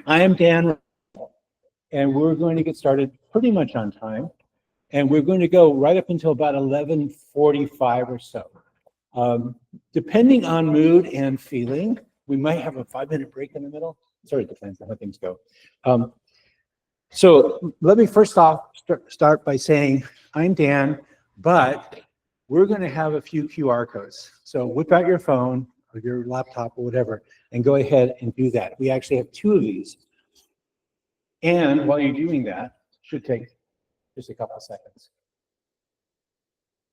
I am Dan, and we're going to get started pretty much on time. And we're going to go right up until about 11:45 or so. Depending on mood and feeling, we might have a 5-minute break in the middle. Sorry, it depends on how things go. So let me first off start by saying I'm Dan, but we're going to have a few QR codes. So whip out your phone or your laptop or whatever, and go ahead and do that. We actually have 2 of these. And while you're doing that, should take just a couple of seconds.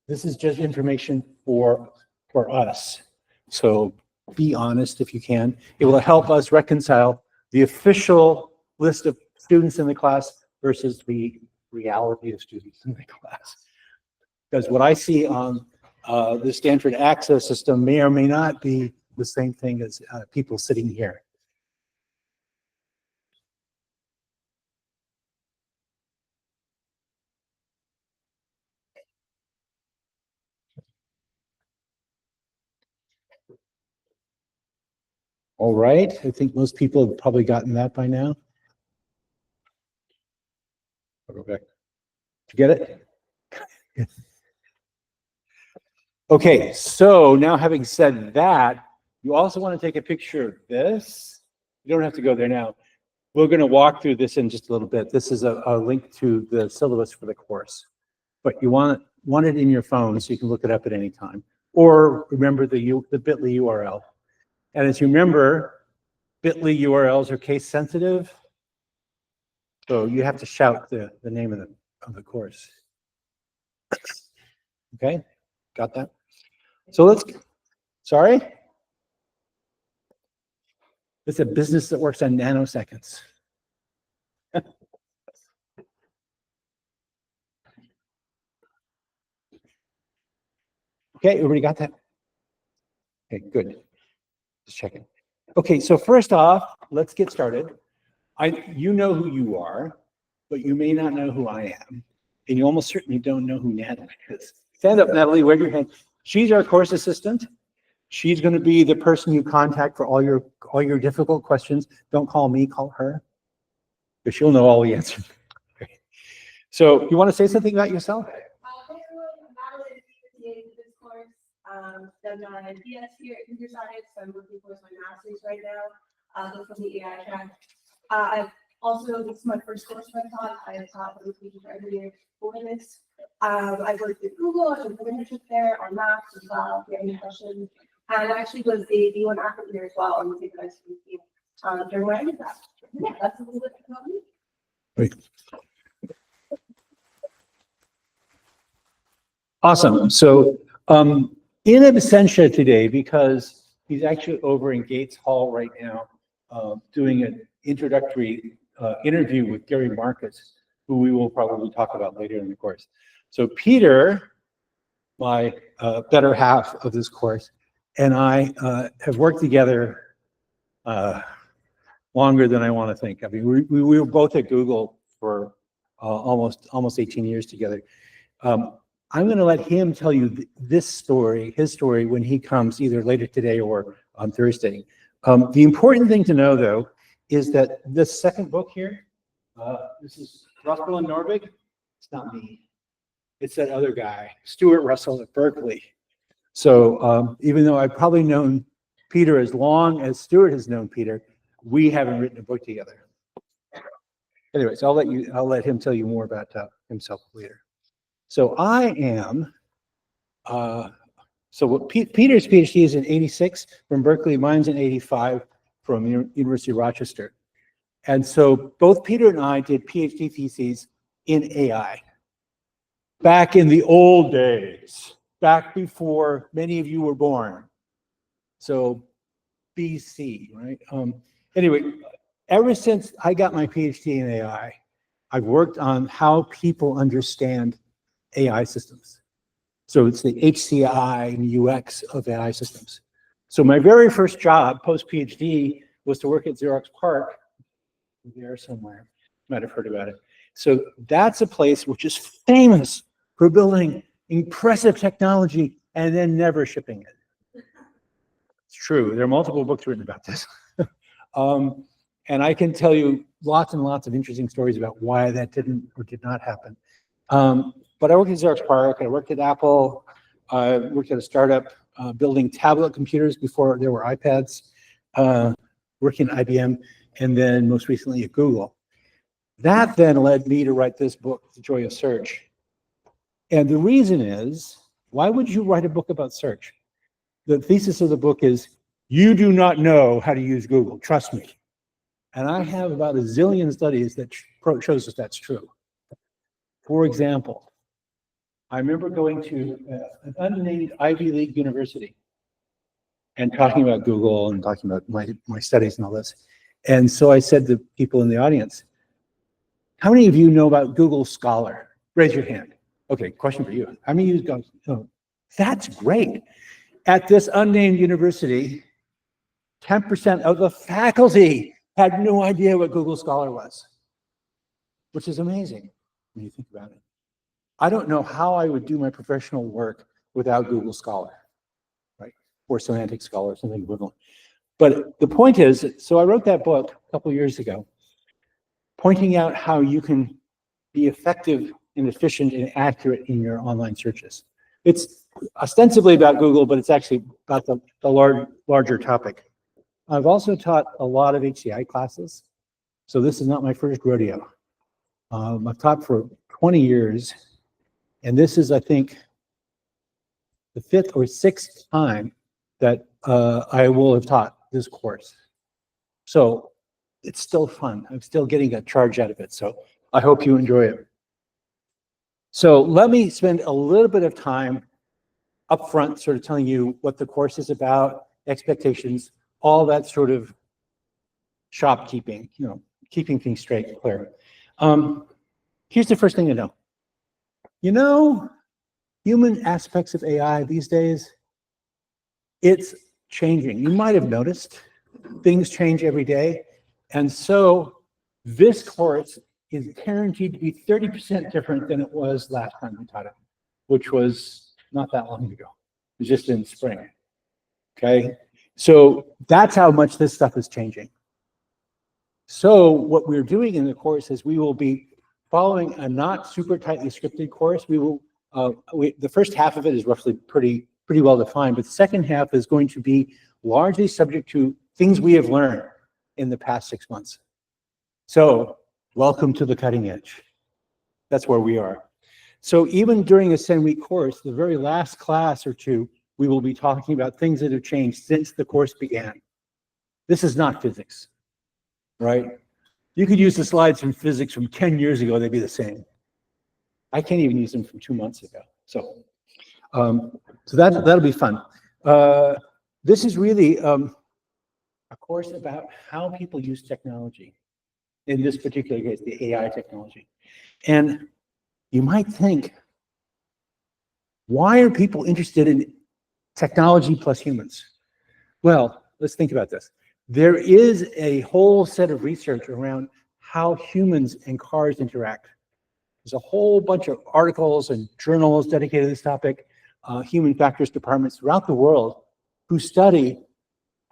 This is just information for us. So be honest if you can. It will help us reconcile the official list of students in the class versus the reality of students in the class. Because what I see on the Stanford access system may or may not be the same thing as people sitting here. All right, I think most people have probably gotten that by now. I'll go back. Did you get it? Okay, so now having said that, you also want to take a picture of this. You don't have to go there now. We're going to walk through this in just a little bit. This is a link to the syllabus for the course, but you want it in your phone so you can look it up at any time, or remember the bit.ly URL. And as you remember, bit.ly URLs are case sensitive, so you have to shout the name of the course. Okay, got that? So sorry? It's a business that works on nanoseconds. Okay, everybody got that? Okay, good. Just checking. Okay, so first off, let's get started. You know who you are, but you may not know who I am. And you almost certainly don't know who Natalie is. Stand up, Natalie, wave your hand. She's our course assistant. She's going to be the person you contact for all your difficult questions. Don't call me, call her, because she'll know all the answers. Okay. So you want to say something about yourself? Done my BS here at computer science. I'm working towards my master's right now. Look from the AI track. I've also, this is my first course I taught. I have taught education for every year before this. I've worked at Google. I've done an internship there on maps as well. If you have any questions, and I actually was a B1 athlete there as well on the same team during my undergrad. Yeah, that's a little bit about me. Great. Awesome. So in absentia today, because he's actually over in Gates Hall right now doing an introductory interview with Gary Marcus, who we will probably talk about later in the course. So Peter, my better half of this course, and I have worked together longer than I want to think. I mean, we were both at Google for almost 18 years together. I'm going to let him tell you his story, when he comes either later today or on Thursday. The important thing to know, though, is that this second book here, this is Russell and Norvig. It's not me. It's that other guy, Stuart Russell at Berkeley. So even though I've probably known Peter as long as Stuart has known Peter, we haven't written a book together. Anyways, I'll let him tell you more about himself later. So I am, Peter's PhD is in 86 from Berkeley, mine's in 85 from University of Rochester. And so both Peter and I did PhD theses in AI. Back in the old days, back before many of you were born. So BC, right? Anyway, ever since I got my PhD in AI, I've worked on how people understand AI systems. So it's the HCI and UX of AI systems. So my very first job post-PhD was to work at Xerox PARC, there somewhere, might have heard about it. So that's a place which is famous for building impressive technology and then never shipping it. It's true, there are multiple books written about this. And I can tell you lots and lots of interesting stories about why that didn't or did not happen. But I worked at Xerox PARC, I worked at Apple, I worked at a startup building tablet computers before there were iPads, working at IBM, and then most recently at Google. That then led me to write this book, The Joy of Search. And the reason is, why would you write a book about search? The thesis of the book is, you do not know how to use Google, trust me. And I have about a zillion studies that shows us that's true. For example, I remember going to an unnamed Ivy League university and talking about Google and talking about my studies and all this. And so I said to people in the audience, how many of you know about Google Scholar? Raise your hand. Okay, question for you. How many of you go, oh, that's great. At this unnamed university, 10% of the faculty had no idea what Google Scholar was, which is amazing when you think about it. I don't know how I would do my professional work without Google Scholar, right? Or Semantic Scholar, or something equivalent. But the point is, so I wrote that book a couple of years ago, pointing out how you can be effective and efficient and accurate in your online searches. It's ostensibly about Google, but it's actually about the larger topic. I've also taught a lot of HCI classes, so this is not my first rodeo. I've taught for 20 years, and this is, I think, the 5th or 6th time that I will have taught this course. So it's still fun. I'm still getting a charge out of it, so I hope you enjoy it. So let me spend a little bit of time up front sort of telling you what the course is about, expectations, all that sort of shopkeeping, you know, keeping things straight and clear. Here's the first thing to know. You know, human aspects of AI these days, it's changing. You might have noticed things change every day. And so this course is guaranteed to be 30% different than it was last time we taught it, which was not that long ago. It was just in spring, okay? So that's how much this stuff is changing. So what we're doing in the course is we will be following a not super tightly scripted course. We will, the first half of it is roughly pretty well defined, but the second half is going to be largely subject to things we have learned in the past 6 months. So welcome to the cutting edge. That's where we are. So even during a 10-week course, the very last class or two, we will be talking about things that have changed since the course began. This is not physics, right? You could use the slides from physics from 10 years ago, they'd be the same. I can't even use them from 2 months ago. So that'll be fun. This is really a course about how people use technology. In this particular case, the AI technology. And you might think, why are people interested in technology plus humans? Well, let's think about this. There is a whole set of research around how humans and cars interact. There's a whole bunch of articles and journals dedicated to this topic, human factors departments throughout the world who study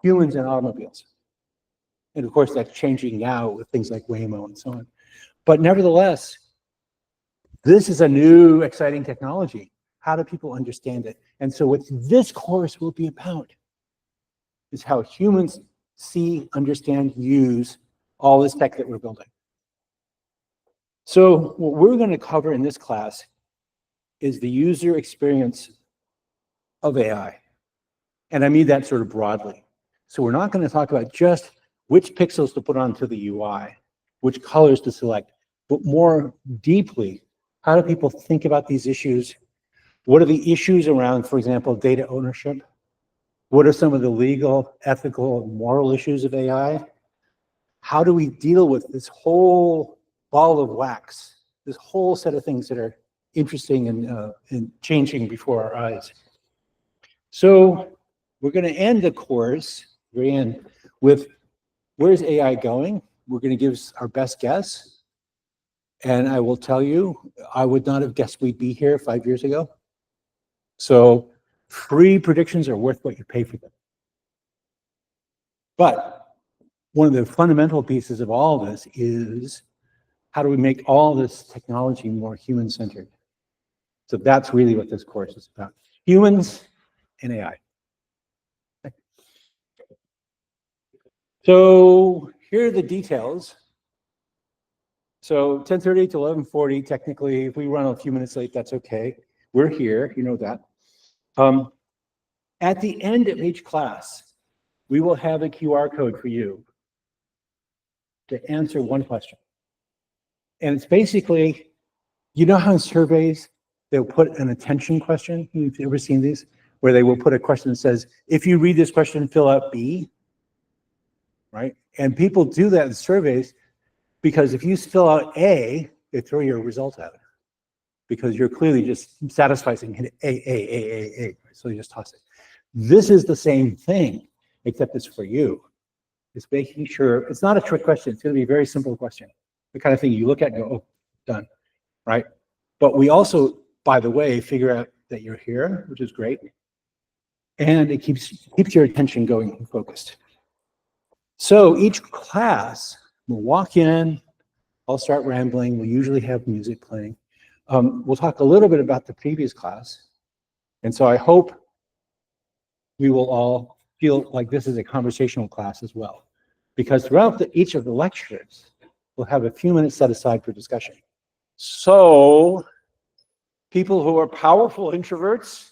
humans and automobiles. And of course, that's changing now with things like Waymo and so on. But nevertheless, this is a new, exciting technology. How do people understand it? And so what this course will be about is how humans see, understand, use all this tech that we're building. So what we're going to cover in this class is the user experience of AI. And I mean that sort of broadly. So we're not going to talk about just which pixels to put onto the UI, which colors to select, but more deeply, how do people think about these issues? What are the issues around, for example, data ownership? What are some of the legal, ethical, and moral issues of AI? How do we deal with this whole ball of wax, this whole set of things that are interesting and changing before our eyes? So we're going to end the course, very end, with where's AI going? We're going to give our best guess. And I will tell you, I would not have guessed we'd be here 5 years ago. So free predictions are worth what you pay for them. But one of the fundamental pieces of all this is how do we make all this technology more human-centered? So that's really what this course is about. Humans and AI. So here are the details. So 10:30 to 11:40, technically, if we run a few minutes late, that's okay. We're here, you know that. At the end of each class, we will have a QR code for you to answer one question. And it's basically, you know how in surveys, they'll put an attention question? You've ever seen these? Where they will put a question that says, if you read this question, fill out B, right? And people do that in surveys because if you fill out A, they throw your result out because you're clearly just satisfying A. So you just toss it. This is the same thing, except it's for you. It's making sure, it's not a trick question. It's going to be a very simple question. The kind of thing you look at and go, oh, done, right? But we also, by the way, figure out that you're here, which is great. And it keeps your attention going and focused. So each class, we'll walk in, I'll start rambling. We'll usually have music playing. We'll talk a little bit about the previous class. And so I hope we will all feel like this is a conversational class as well. Because throughout each of the lectures, we'll have a few minutes set aside for discussion. So people who are powerful introverts,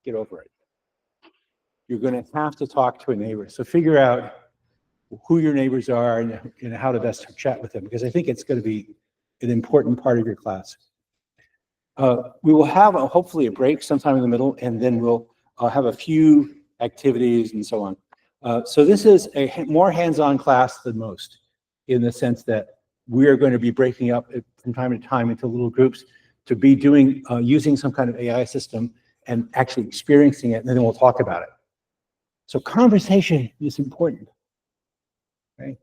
get over it. You're going to have to talk to a neighbor. So figure out who your neighbors are and how to best chat with them, because I think it's going to be an important part of your class. We will have hopefully a break sometime in the middle, and then we'll have a few activities and so on. So this is a more hands-on class than most, in the sense that we are going to be breaking up from time to time into little groups to be doing using some kind of AI system and actually experiencing it, and then we'll talk about it. So conversation is important. Okay.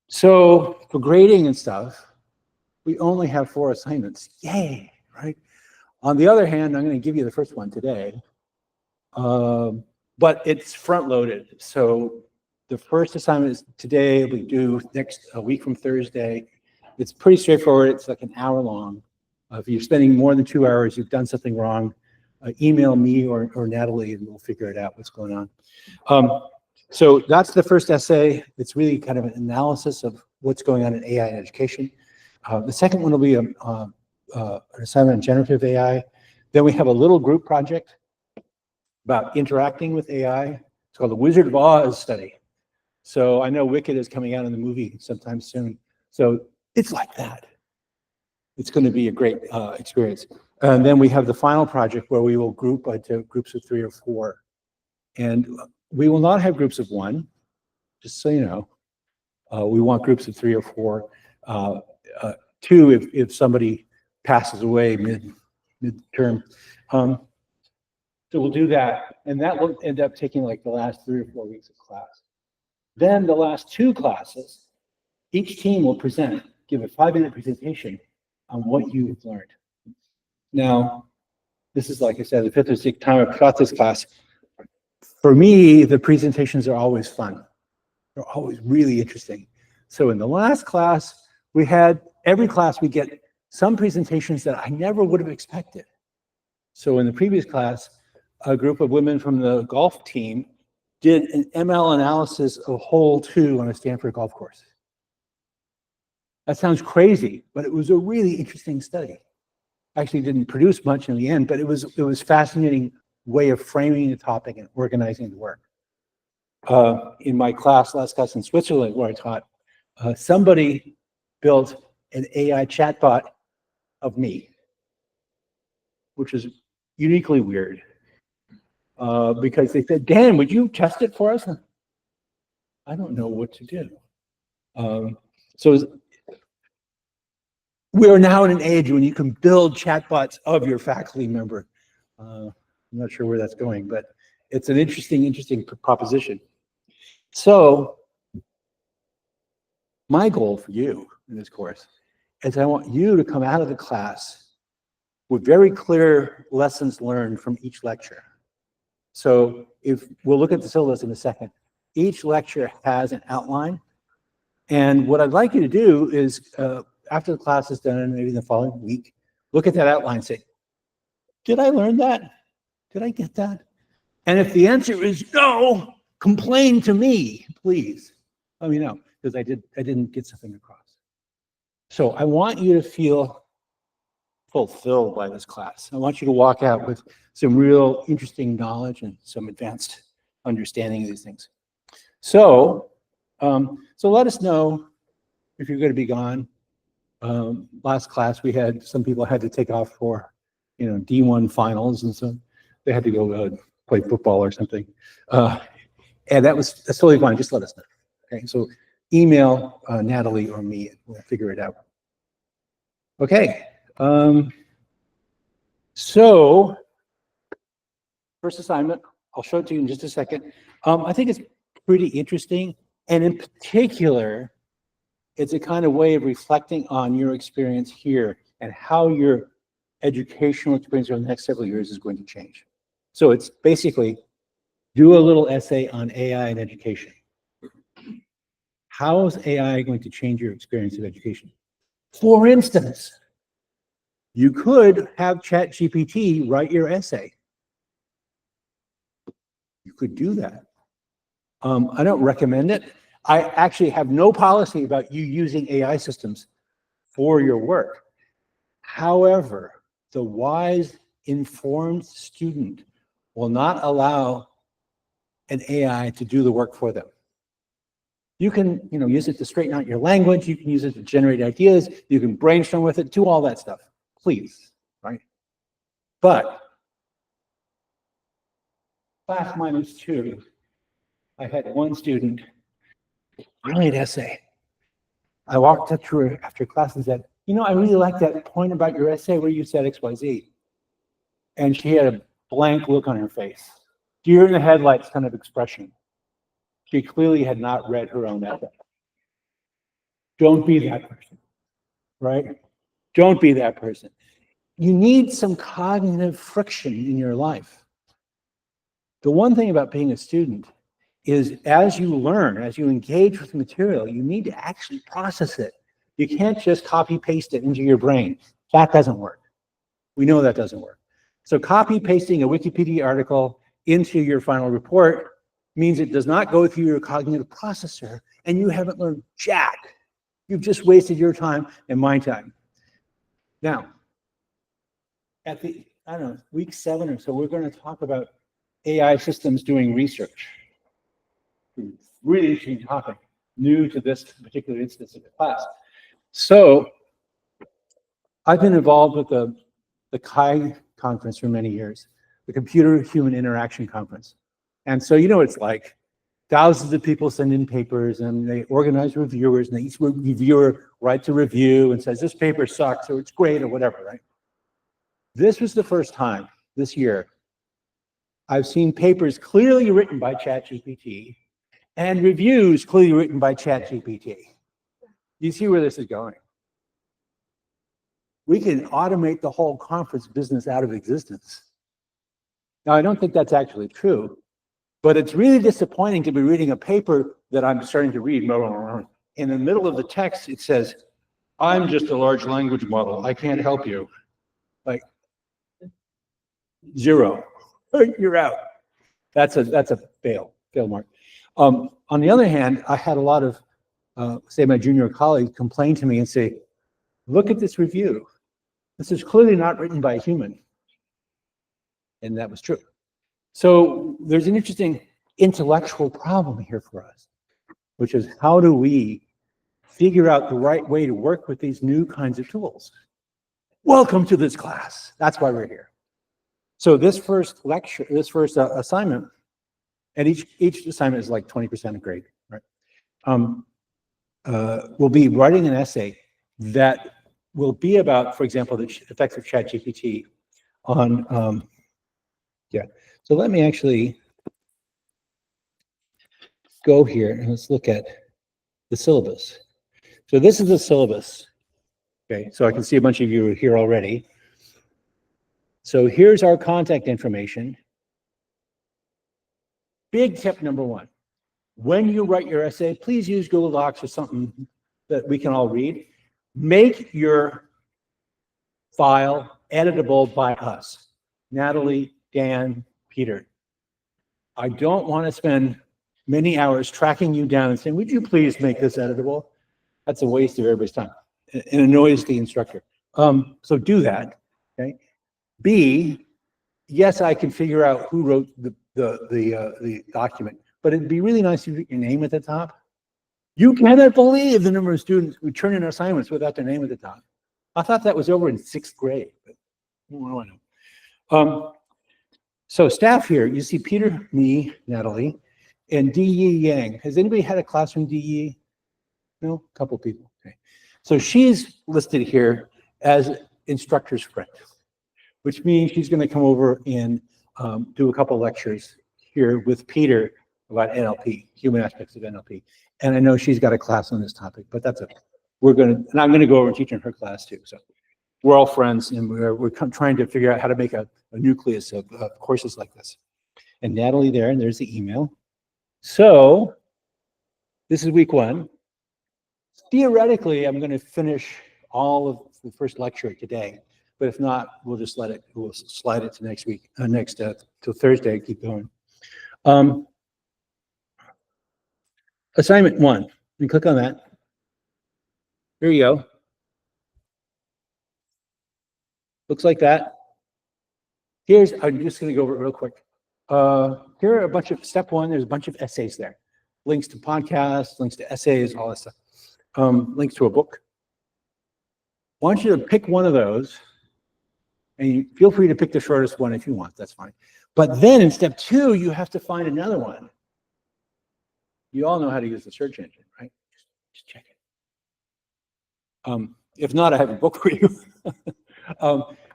So for grading and stuff, we only have 4 assignments. Yay, right? On the other hand, I'm going to give you the first one today, but it's front-loaded. So the first assignment is today. We do next a week from Thursday. It's pretty straightforward. It's like an hour long. If you're spending more than 2 hours, you've done something wrong. Email me or Natalie, and we'll figure it out what's going on. So that's the first essay. It's really kind of an analysis of what's going on in AI in education. The second one will be an assignment on generative AI. Then we have a little group project about interacting with AI. It's called the Wizard of Oz study. So I know Wicked is coming out in the movie sometime soon. So it's like that. It's going to be a great experience. And then we have the final project where we will group into groups of 3 or 4. And we will not have groups of 1, just so you know. We want groups of 3 or 4. 2 if somebody passes away mid-term. So we'll do that, and that will end up taking like the last 3 or 4 weeks of class. Then the last 2 classes, each team will give a 5-minute presentation on what you've learned. Now, this is, like I said, the 5th or 6th time I've taught this class. For me, the presentations are always fun. They're always really interesting. So in the last class, every class we get some presentations that I never would have expected. So in the previous class, a group of women from the golf team did an ML analysis of hole 2 on a Stanford golf course. That sounds crazy, but it was a really interesting study. Actually didn't produce much in the end, but it was fascinating way of framing the topic and organizing the work. In my last class in Switzerland where I taught, somebody built an AI chatbot of me, which is uniquely weird, because they said, Dan, would you test it for us? I don't know what to do. So we are now in an age when you can build chatbots of your faculty member. I'm not sure where that's going, but it's an interesting proposition. So my goal for you in this course is I want you to come out of the class with very clear lessons learned from each lecture. So we'll look at the syllabus in a second. Each lecture has an outline. And what I'd like you to do is, after the class is done, maybe the following week, look at that outline and say, did I learn that? Did I get that? And if the answer is no, complain to me, please. Let me know, because I didn't get something across. So I want you to feel fulfilled by this class. I want you to walk out with some real interesting knowledge and some advanced understanding of these things. So, so let us know if you're going to be gone. Last class we had some people had to take off for, D1 finals, and so they had to go play football or something. And that's totally fine. Just let us know. Okay, so email Natalie or me, and we'll figure it out. Okay. So first assignment, I'll show it to you in just a second. I think it's pretty interesting, and in particular, it's a kind of way of reflecting on your experience here and how your educational experience over the next several years is going to change. So it's basically do a little essay on AI and education. How is AI going to change your experience of education? For instance, you could have ChatGPT write your essay. You could do that. I don't recommend it. I actually have no policy about you using AI systems for your work. However, the wise, informed student will not allow an AI to do the work for them. You can, use it to straighten out your language. You can use it to generate ideas. You can brainstorm with it, do all that stuff, please, right? But class -2, I had one student, brilliant essay. I walked up to her after class and said, I really like that point about your essay where you said XYZ. And she had a blank look on her face, deer in the headlights kind of expression. She clearly had not read her own essay. Don't be that person, right? Don't be that person. You need some cognitive friction in your life. The one thing about being a student is as you learn, as you engage with the material, you need to actually process it. You can't just copy paste it into your brain. That doesn't work. We know that doesn't work. So copy pasting a Wikipedia article into your final report means it does not go through your cognitive processor, and you haven't learned jack. You've just wasted your time and my time. Now, at the, week 7 or so, we're going to talk about AI systems doing research. Really interesting topic, new to this particular instance of the class. So I've been involved with the CHI conference for many years, the Computer Human Interaction Conference. And so you know what it's like. Thousands of people send in papers and they organize reviewers, and each reviewer writes a review and says, this paper sucks or it's great or whatever, right? This was the first time this year I've seen papers clearly written by ChatGPT and reviews clearly written by ChatGPT. You see where this is going? We can automate the whole conference business out of existence. Now, I don't think that's actually true, but it's really disappointing to be reading a paper that I'm starting to read. In the middle of the text, it says, I'm just a large language model. I can't help you. Like, 0. You're out. That's a fail mark. On the other hand, I had a lot of, say, my junior colleagues complain to me and say, look at this review. This is clearly not written by a human. And that was true. So there's an interesting intellectual problem here for us, which is how do we figure out the right way to work with these new kinds of tools? Welcome to this class. That's why we're here. So this first lecture, this first assignment, and each assignment is like 20% of grade, right? We'll be writing an essay that will be about, for example, the effects of ChatGPT on, So let me actually go here and let's look at the syllabus. So this is the syllabus. Okay, so I can see a bunch of you are here already. So here's our contact information. Big tip number 1. when you write your essay, please use Google Docs or something that we can all read. Make your file editable by us, Natalie, Dan, Peter. I don't want to spend many hours tracking you down and saying, would you please make this editable? That's a waste of everybody's time. It annoys the instructor. So do that, okay? B, yes, I can figure out who wrote the document, but it'd be really nice if you put your name at the top. You cannot believe the number of students who turn in assignments without their name at the top. I thought that was over in 6th grade, but what do I know? So staff here, you see Peter, me, Natalie, and D.E. Yang. Has anybody had a class from D.E.? No? A couple people. Okay. So she's listed here as instructor's friend, which means she's going to come over and do a couple lectures here with Peter about NLP, human aspects of NLP. And I know she's got a class on this topic, but that's okay. And I'm going to go over and teach in her class too. So we're all friends, and we're trying to figure out how to make a nucleus of courses like this. And Natalie there, and there's the email. So this is week 1. Theoretically, I'm going to finish all of the first lecture today, but if not, we'll just we'll slide it to next week, till Thursday, keep going. Assignment 1, you click on that. Here you go. Looks like that. I'm just going to go over it real quick. Here are a bunch of, step 1, there's a bunch of essays there. Links to podcasts, links to essays, all that stuff. Links to a book. I want you to pick one of those, and you feel free to pick the shortest one if you want, that's fine. But then in step 2, you have to find another one. You all know how to use the search engine, right? Just check it. If not, I have a book for you.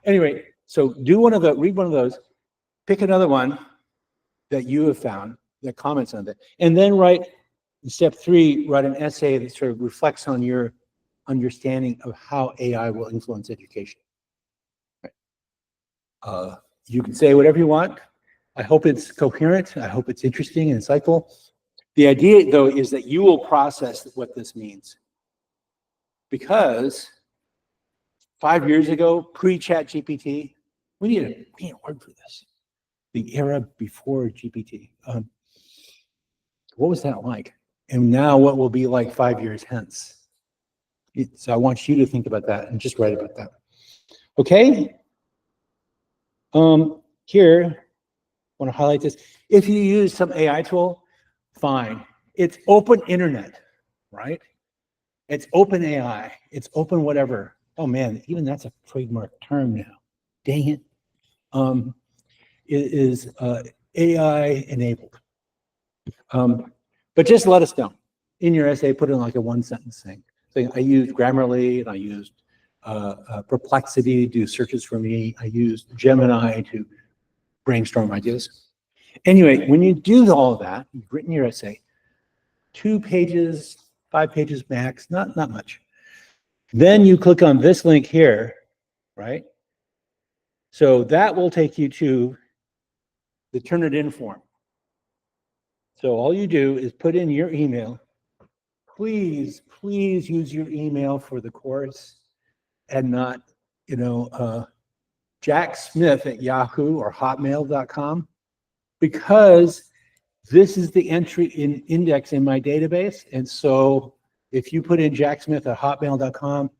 Anyway, so read one of those, pick another one that you have found that comments on that, and then write, in step 3, write an essay that sort of reflects on your understanding of how AI will influence education. Right. You can say whatever you want. I hope it's coherent. I hope it's interesting and insightful. The idea, though, is that you will process what this means. Because 5 years ago, pre-ChatGPT, we need a word for this. The era before GPT. What was that like? And now what will be like 5 years hence? So I want you to think about that and just write about that. Okay? Here, I want to highlight this. If you use some AI tool, fine. It's open internet, right? It's open AI. It's open whatever. Oh man, even that's a trademark term now. Dang it. It is AI enabled. But just let us know. In your essay, put in like a 1-sentence thing. So I used Grammarly, and I used Perplexity to do searches for me. I used Gemini to brainstorm ideas. Anyway, when you do all of that, you've written your essay, 2 pages, 5 pages max, not much. Then you click on this link here, right? So that will take you to the Turnitin form. So all you do is put in your email. Please use your email for the course and not, Jack Smith at Yahoo or Hotmail.com, because this is the entry in index in my database. And so if you put in Jack Smith at Hotmail.com,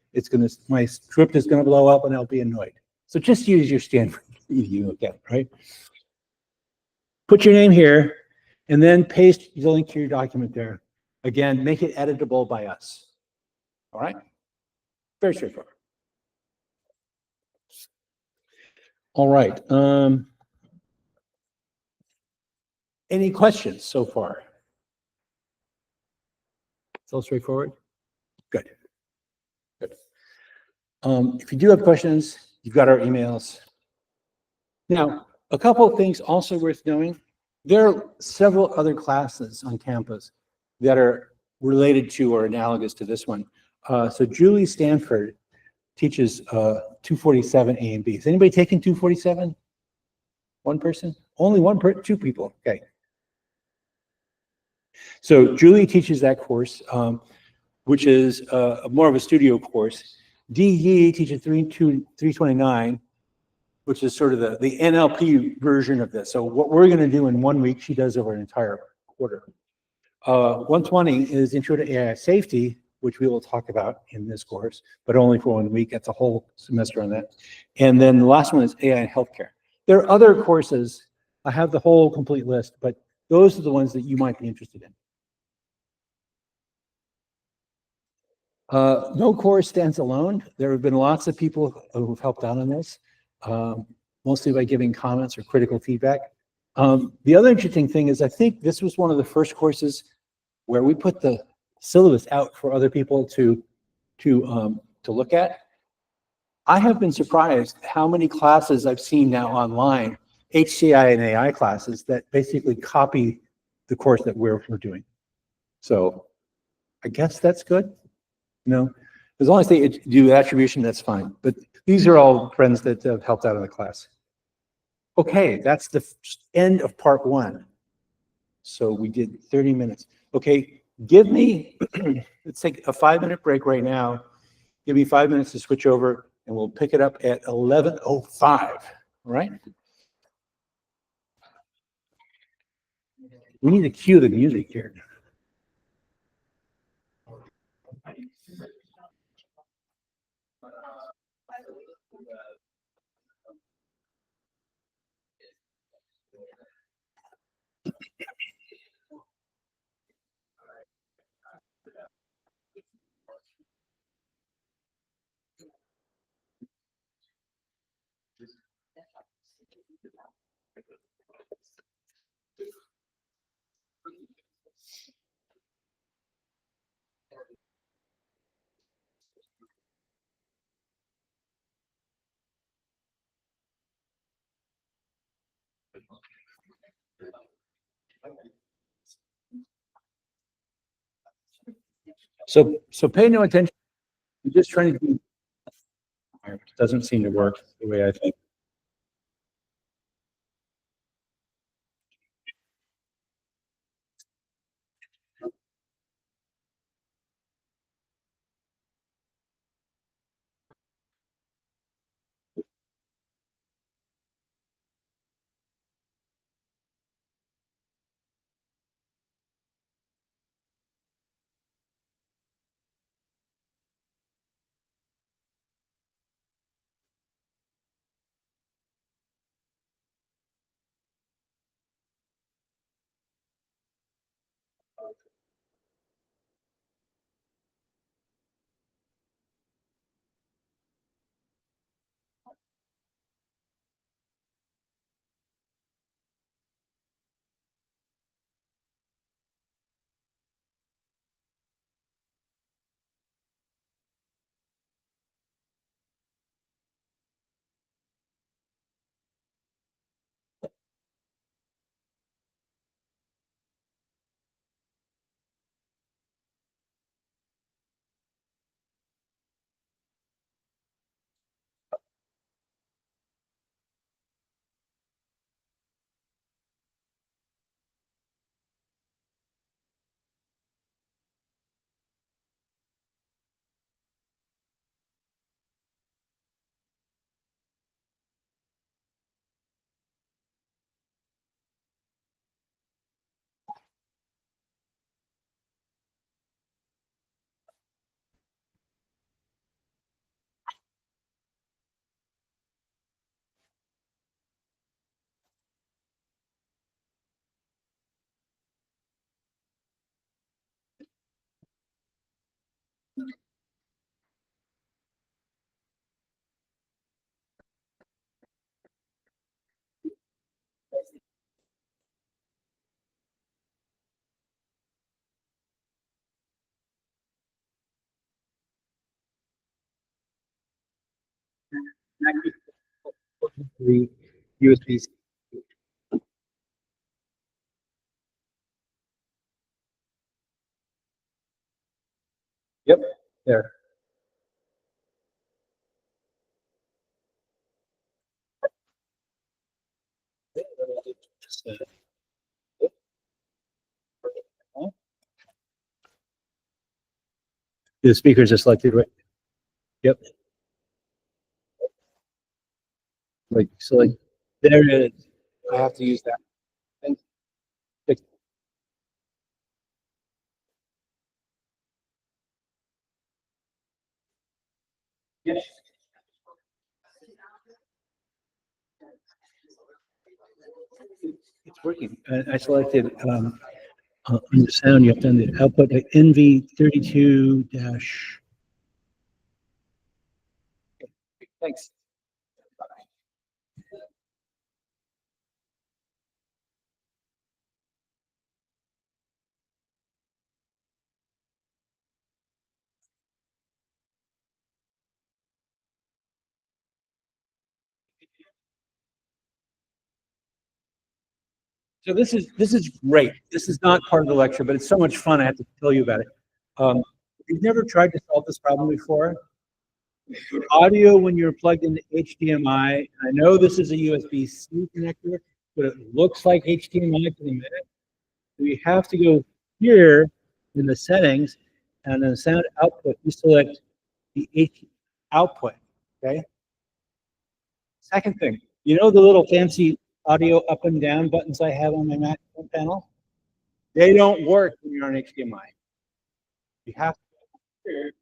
my script is going to blow up and I'll be annoyed. So just use your Stanford edu account, right? Put your name here and then paste the link to your document there. Again, make it editable by us. All right? Very straightforward. All right. Any questions so far? It's all straightforward? Good. Good. If you do have questions, you've got our emails. Now, a couple of things also worth knowing. There are several other classes on campus that are related to or analogous to this one. So Julie Stanford teaches 247 A and B. Is anybody taking 247? One person? Only 2 people. Okay. So Julie teaches that course, which is more of a studio course. Dee Yee teaches 329, which is sort of the NLP version of this. So what we're going to do in 1 week, she does over an entire quarter. 120 is Intro to AI Safety, which we will talk about in this course, but only for 1 week. That's a whole semester on that. And then the last one is AI in healthcare. There are other courses. I have the whole complete list, but those are the ones that you might be interested in. No course stands alone. There have been lots of people who've helped out on this, mostly by giving comments or critical feedback. The other interesting thing is I think this was one of the first courses where we put the syllabus out for other people to look at. I have been surprised how many classes I've seen now online, HCI and AI classes, that basically copy the course that we're doing. So I guess that's good. As long as they do attribution, that's fine. But these are all friends that have helped out in the class. Okay, that's the end of part 1. So we did 30 minutes. Okay, give me, let's take a 5-minute break right now. Give me 5 minutes to switch over, and we'll pick it up at 11:05. All right? We need to cue the music here. So pay no attention. You're just trying to do. It doesn't seem to work the way I think. The USB. Yep, there. The speakers are selected, right? Yep. Like there it is. I have to use that. Thanks. Yes. It's working. I selected on the sound. You have done the output NV32 dash. Thanks. So this is great. This is not part of the lecture, but it's so much fun. I have to tell you about it. If you've never tried to solve this problem before, audio when you're plugged into HDMI. I know this is a USB-C connector, but it looks like HDMI for the minute. We have to go here in the settings, and then sound output, you select the H output, okay? Second thing, you know the little fancy audio up and down buttons I have on my Mac panel? They don't work when you're on HDMI. You have to go here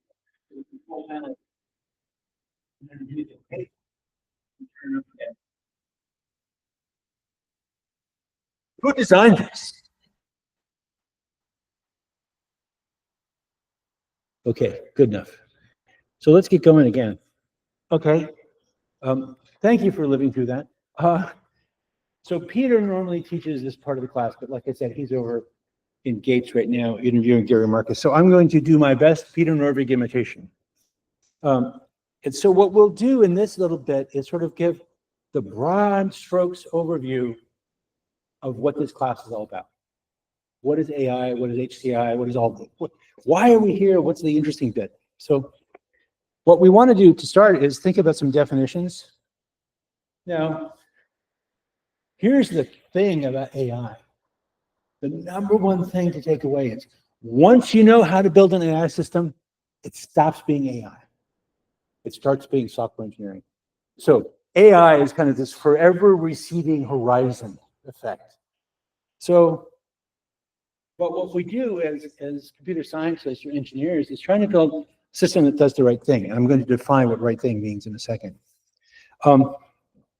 to the control panel, and then hit OK, and turn up again. Who designed this? Okay, good enough. So let's get going again. Okay. Thank you for living through that. So Peter normally teaches this part of the class, but like I said, he's over in Gates right now interviewing Gary Marcus. So I'm going to do my best Peter Norvig imitation. And so what we'll do in this little bit is sort of give the broad strokes overview of what this class is all about. What is AI? What is HCI? What is all? Why are we here? What's the interesting bit? So what we want to do to start is think about some definitions. Now, here's the thing about AI. The number one thing to take away is once you know how to build an AI system, it stops being AI. It starts being software engineering. So AI is kind of this forever receding horizon effect. So what we do as computer scientists or engineers is trying to build a system that does the right thing. And I'm going to define what right thing means in a second.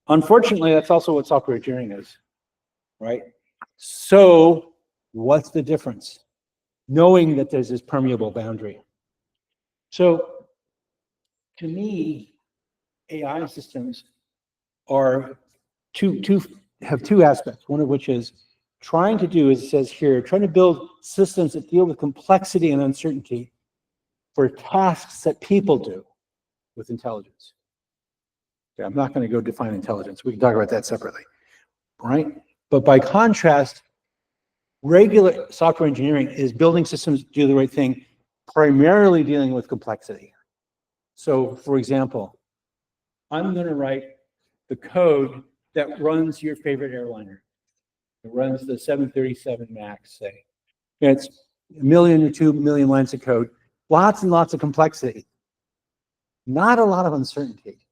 Unfortunately, that's also what software engineering is, right? So what's the difference? Knowing that there's this permeable boundary. So to me, AI systems are have two aspects, one of which is trying to do, as it says here, trying to build systems that deal with complexity and uncertainty for tasks that people do with intelligence. Okay, I'm not going to go define intelligence. We can talk about that separately, right? But by contrast, regular software engineering is building systems to do the right thing, primarily dealing with complexity. So, for example, I'm going to write the code that runs your favorite airliner. It runs the 737 MAX, say. And it's 1 million or 2 million lines of code, lots and lots of complexity, not a lot of uncertainty.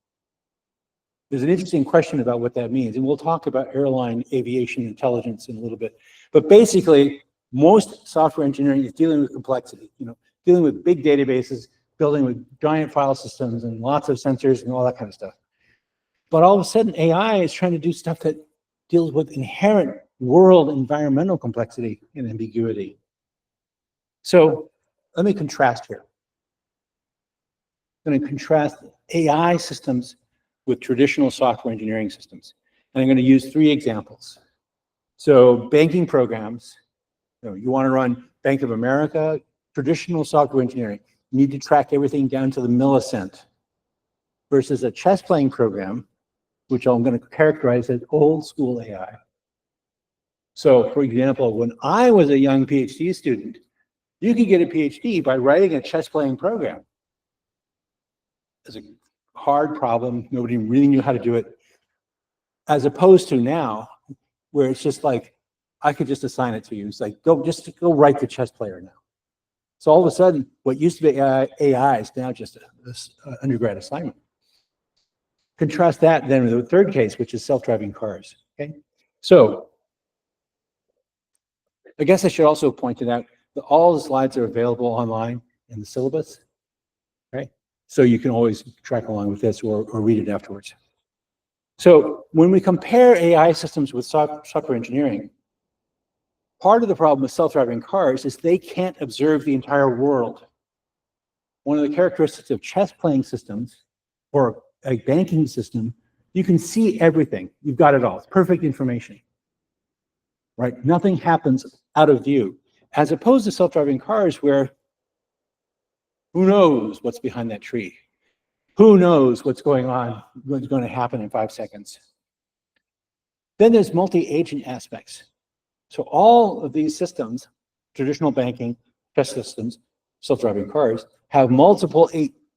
There's an interesting question about what that means, and we'll talk about airline aviation intelligence in a little bit. But basically, most software engineering is dealing with complexity, dealing with big databases, building with giant file systems and lots of sensors and all that kind of stuff. But all of a sudden, AI is trying to do stuff that deals with inherent world environmental complexity and ambiguity. So let me contrast here. I'm going to contrast AI systems with traditional software engineering systems. And I'm going to use 3 examples. So banking programs, you want to run Bank of America, traditional software engineering, you need to track everything down to the millicent, versus a chess playing program, which I'm going to characterize as old school AI. So for example, when I was a young PhD student, you could get a PhD by writing a chess playing program. It's a hard problem. Nobody really knew how to do it. As opposed to now, where it's just like, I could just assign it to you. It's like, go write the chess player now. So all of a sudden, what used to be AI is now just an undergrad assignment. Contrast that then with the third case, which is self-driving cars. Okay, so I guess I should also point out that all the slides are available online in the syllabus. Okay, so you can always track along with this or read it afterwards. So when we compare AI systems with software engineering, part of the problem with self-driving cars is they can't observe the entire world. One of the characteristics of chess playing systems or a banking system, you can see everything. You've got it all. It's perfect information, right? Nothing happens out of view, as opposed to self-driving cars where who knows what's behind that tree? Who knows what's going on, what's going to happen in 5 seconds? Then there's multi-agent aspects. So all of these systems, traditional banking, chess systems, self-driving cars, have multiple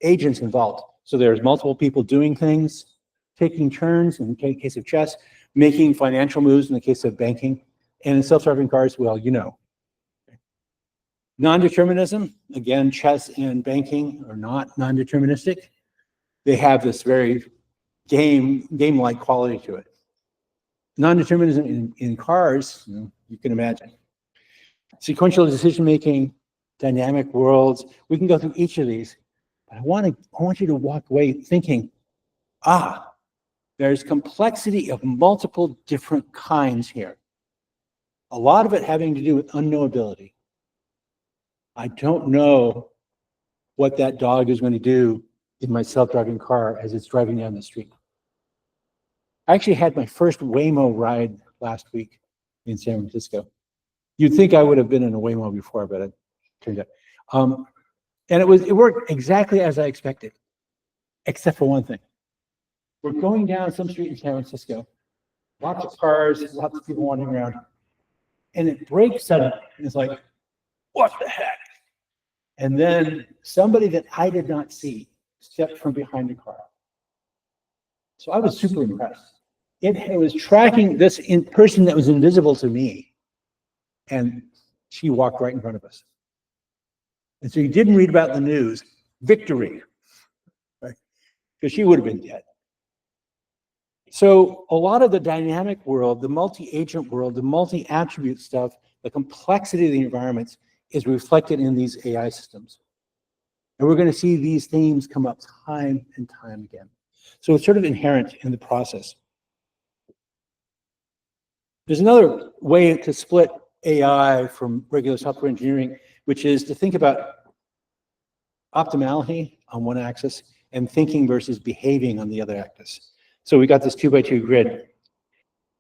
agents involved. So there's multiple people doing things, taking turns in the case of chess, making financial moves in the case of banking, and in self-driving cars, well, you know. Non-determinism, again, chess and banking are not non-deterministic. They have this very game-like quality to it. Non-determinism in cars, you can imagine. Sequential decision-making, dynamic worlds, we can go through each of these, but I want you to walk away thinking, there's complexity of multiple different kinds here. A lot of it having to do with unknowability. I don't know what that dog is going to do in my self-driving car as it's driving down the street. I actually had my first Waymo ride last week in San Francisco. You'd think I would have been in a Waymo before, but it turned out. And it worked exactly as I expected, except for one thing. We're going down some street in San Francisco, lots of cars, lots of people wandering around, and it brakes suddenly. And it's like, what the heck? And then somebody that I did not see stepped from behind the car. So I was super impressed. It was tracking this person that was invisible to me, and she walked right in front of us. And so you didn't read about the news, victory, right? Because she would have been dead. So a lot of the dynamic world, the multi-agent world, the multi-attribute stuff, the complexity of the environments is reflected in these AI systems. And we're going to see these themes come up time and time again. So it's sort of inherent in the process. There's another way to split AI from regular software engineering, which is to think about optimality on one axis and thinking versus behaving on the other axis. So we got this 2x2 grid.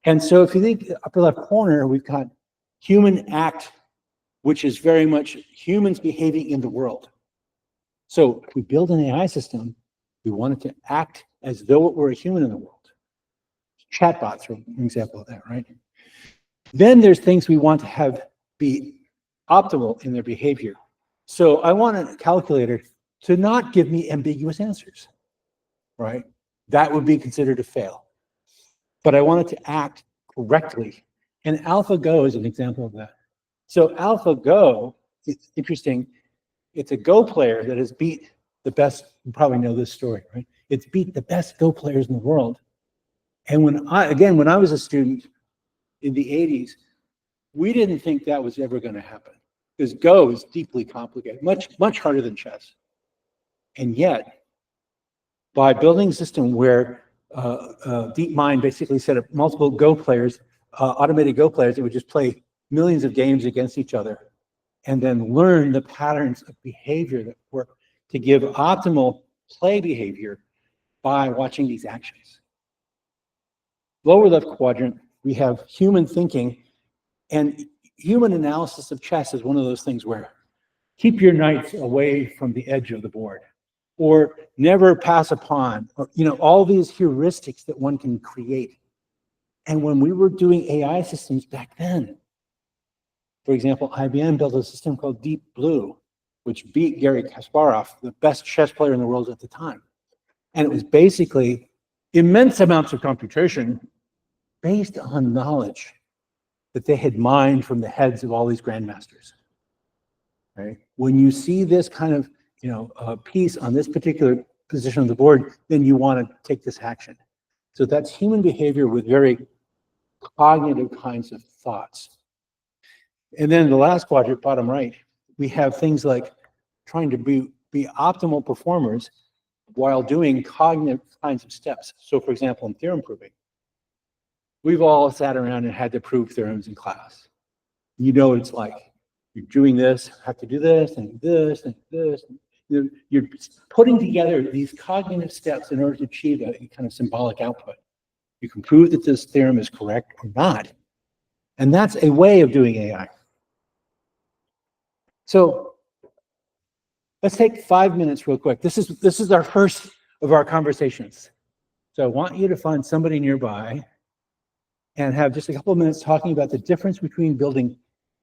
And so if you think upper left corner, we've got human act, which is very much humans behaving in the world. So if we build an AI system, we want it to act as though it were a human in the world. Chatbots are an example of that, right? Then there's things we want to have be optimal in their behavior. So I want a calculator to not give me ambiguous answers, right? That would be considered a fail. But I want it to act correctly. And AlphaGo is an example of that. So AlphaGo, it's interesting, it's a Go player that has beat the best, you probably know this story, right? It's beat the best Go players in the world. And when I was a student in the 80s, we didn't think that was ever going to happen because Go is deeply complicated, much harder than chess. And yet, by building a system where DeepMind basically set up multiple Go players, automated Go players that would just play millions of games against each other and then learn the patterns of behavior that work to give optimal play behavior by watching these actions. Lower left quadrant, we have human thinking, and human analysis of chess is one of those things where keep your knights away from the edge of the board, or never pass a pawn, or, all these heuristics that one can create. And when we were doing AI systems back then, for example, IBM built a system called Deep Blue, which beat Garry Kasparov, the best chess player in the world at the time. And it was basically immense amounts of computation based on knowledge that they had mined from the heads of all these grandmasters. right? When you see this kind of, piece on this particular position of the board, then you want to take this action. So that's human behavior with very cognitive kinds of thoughts. And then the last quadrant, bottom right, we have things like trying to be optimal performers while doing cognitive kinds of steps. So for example, in theorem proving, we've all sat around and had to prove theorems in class. You know what it's like. You're doing this, have to do this, and this, and this. You're putting together these cognitive steps in order to achieve a kind of symbolic output. You can prove that this theorem is correct or not. And that's a way of doing AI. So let's take 5 minutes real quick. This is our first of our conversations. So I want you to find somebody nearby and have just a couple of minutes talking about the difference between building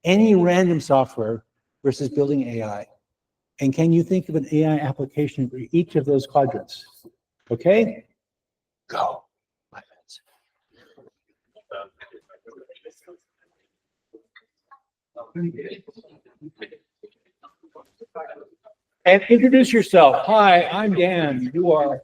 any random software versus building AI. And can you think of an AI application for each of those quadrants? Okay? Go. 5 minutes. And introduce yourself. Hi, I'm Dan. You are.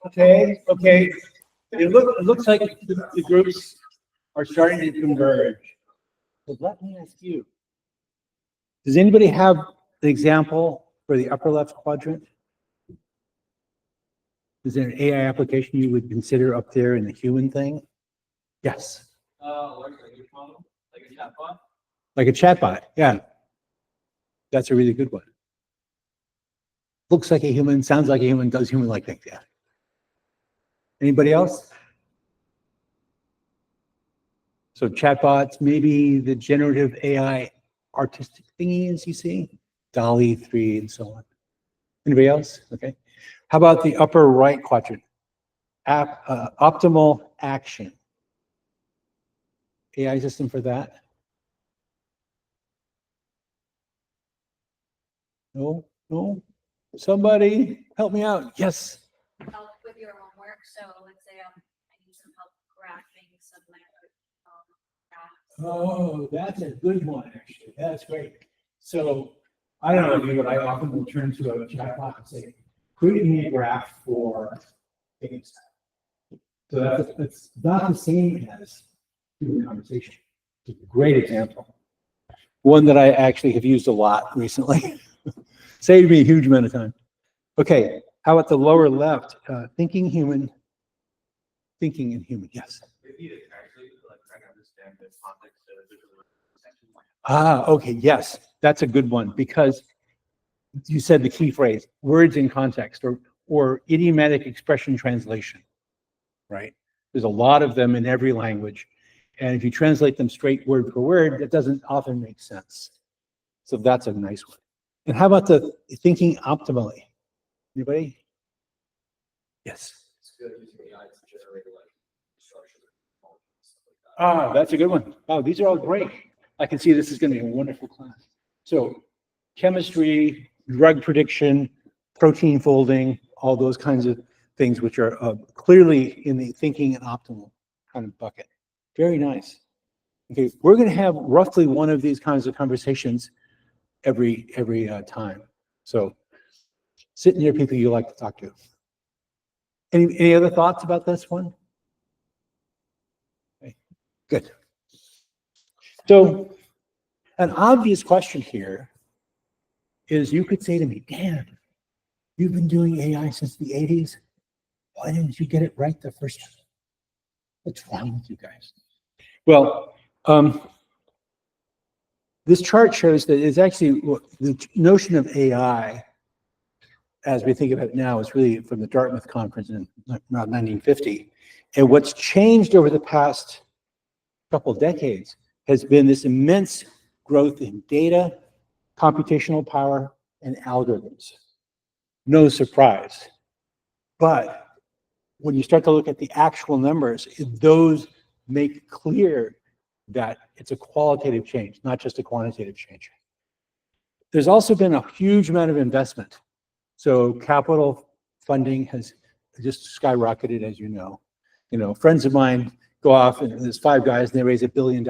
Okay. It looks like the groups are starting to converge. But let me ask you, does anybody have the example for the upper left quadrant? Is there an AI application you would consider up there in the human thing? Yes. Like a chatbot? Like a chatbot, yeah. That's a really good one. Looks like a human, sounds like a human, does human-like things, yeah. Anybody else? So chatbots, maybe the generative AI artistic thingies you see, DALL-E 3 and so on. Anybody else? Okay. How about the upper right quadrant? Optimal action. AI system for that? No, no. Somebody help me out. Yes. Help with your homework. So let's say I need some help graphing some graphs. Oh, that's a good one, actually. That's great. So I don't know you, but I often will turn to a chatbot and say, create me a graph for things. So that's not the same as human conversation. It's a great example. One that I actually have used a lot recently. Saved me a huge amount of time. Okay, how about the lower left? Thinking and human, yes. Maybe it's actually like trying to understand the context of the section. Ah, okay, yes, that's a good one because you said the key phrase, words in context or idiomatic expression translation, right? There's a lot of them in every language. And if you translate them straight word for word, it doesn't often make sense. So that's a nice one. And how about the thinking optimally? Anybody? Yes. It's good using AI to generate like structure. Ah, that's a good one. Oh, these are all great. I can see this is going to be a wonderful class. So chemistry, drug prediction, protein folding, all those kinds of things which are clearly in the thinking and optimal kind of bucket. Very nice. Okay, we're going to have roughly one of these kinds of conversations every time. So sit near people you like to talk to. Any other thoughts about this one? Okay, good. So an obvious question here is you could say to me, Dan, you've been doing AI since the 80s. Why didn't you get it right the first time? What's wrong with you guys? Well, this chart shows that it's actually the notion of AI, as we think of it now, is really from the Dartmouth conference in around 1950. And what's changed over the past couple of decades has been this immense growth in data, computational power, and algorithms. No surprise. But when you start to look at the actual numbers, those make clear that it's a qualitative change, not just a quantitative change. There's also been a huge amount of investment. So capital funding has just skyrocketed, as you know. You know, friends of mine go off and there's 5 guys and they raise $1 billion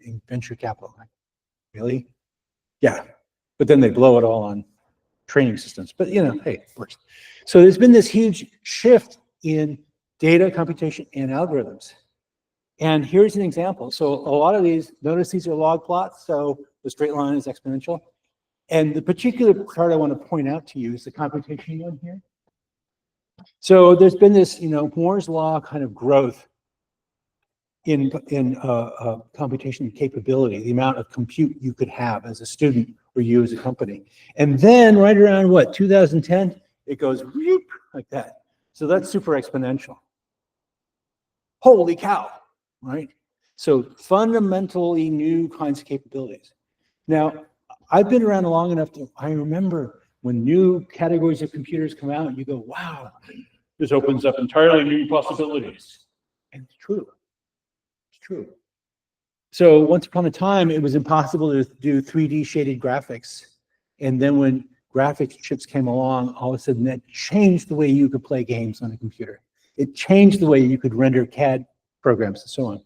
in venture capital. Like, really? Yeah. But then they blow it all on training systems. But you know, hey, it works. So there's been this huge shift in data computation and algorithms. And here's an example. So a lot of these, notice these are log plots. So the straight line is exponential. And the particular part I want to point out to you is the computation one here. So there's been this, you know, Moore's law kind of growth in computation capability, the amount of compute you could have as a student or you as a company. And then right around what, 2010, it goes whoop, like that. So that's super exponential. Holy cow, right? So fundamentally new kinds of capabilities. Now, I've been around long enough to, I remember when new categories of computers come out, you go, wow, this opens up entirely new possibilities. And it's true. It's true. So once upon a time, it was impossible to do 3D shaded graphics. And then when graphics chips came along, all of a sudden that changed the way you could play games on a computer. It changed the way you could render CAD programs and so on.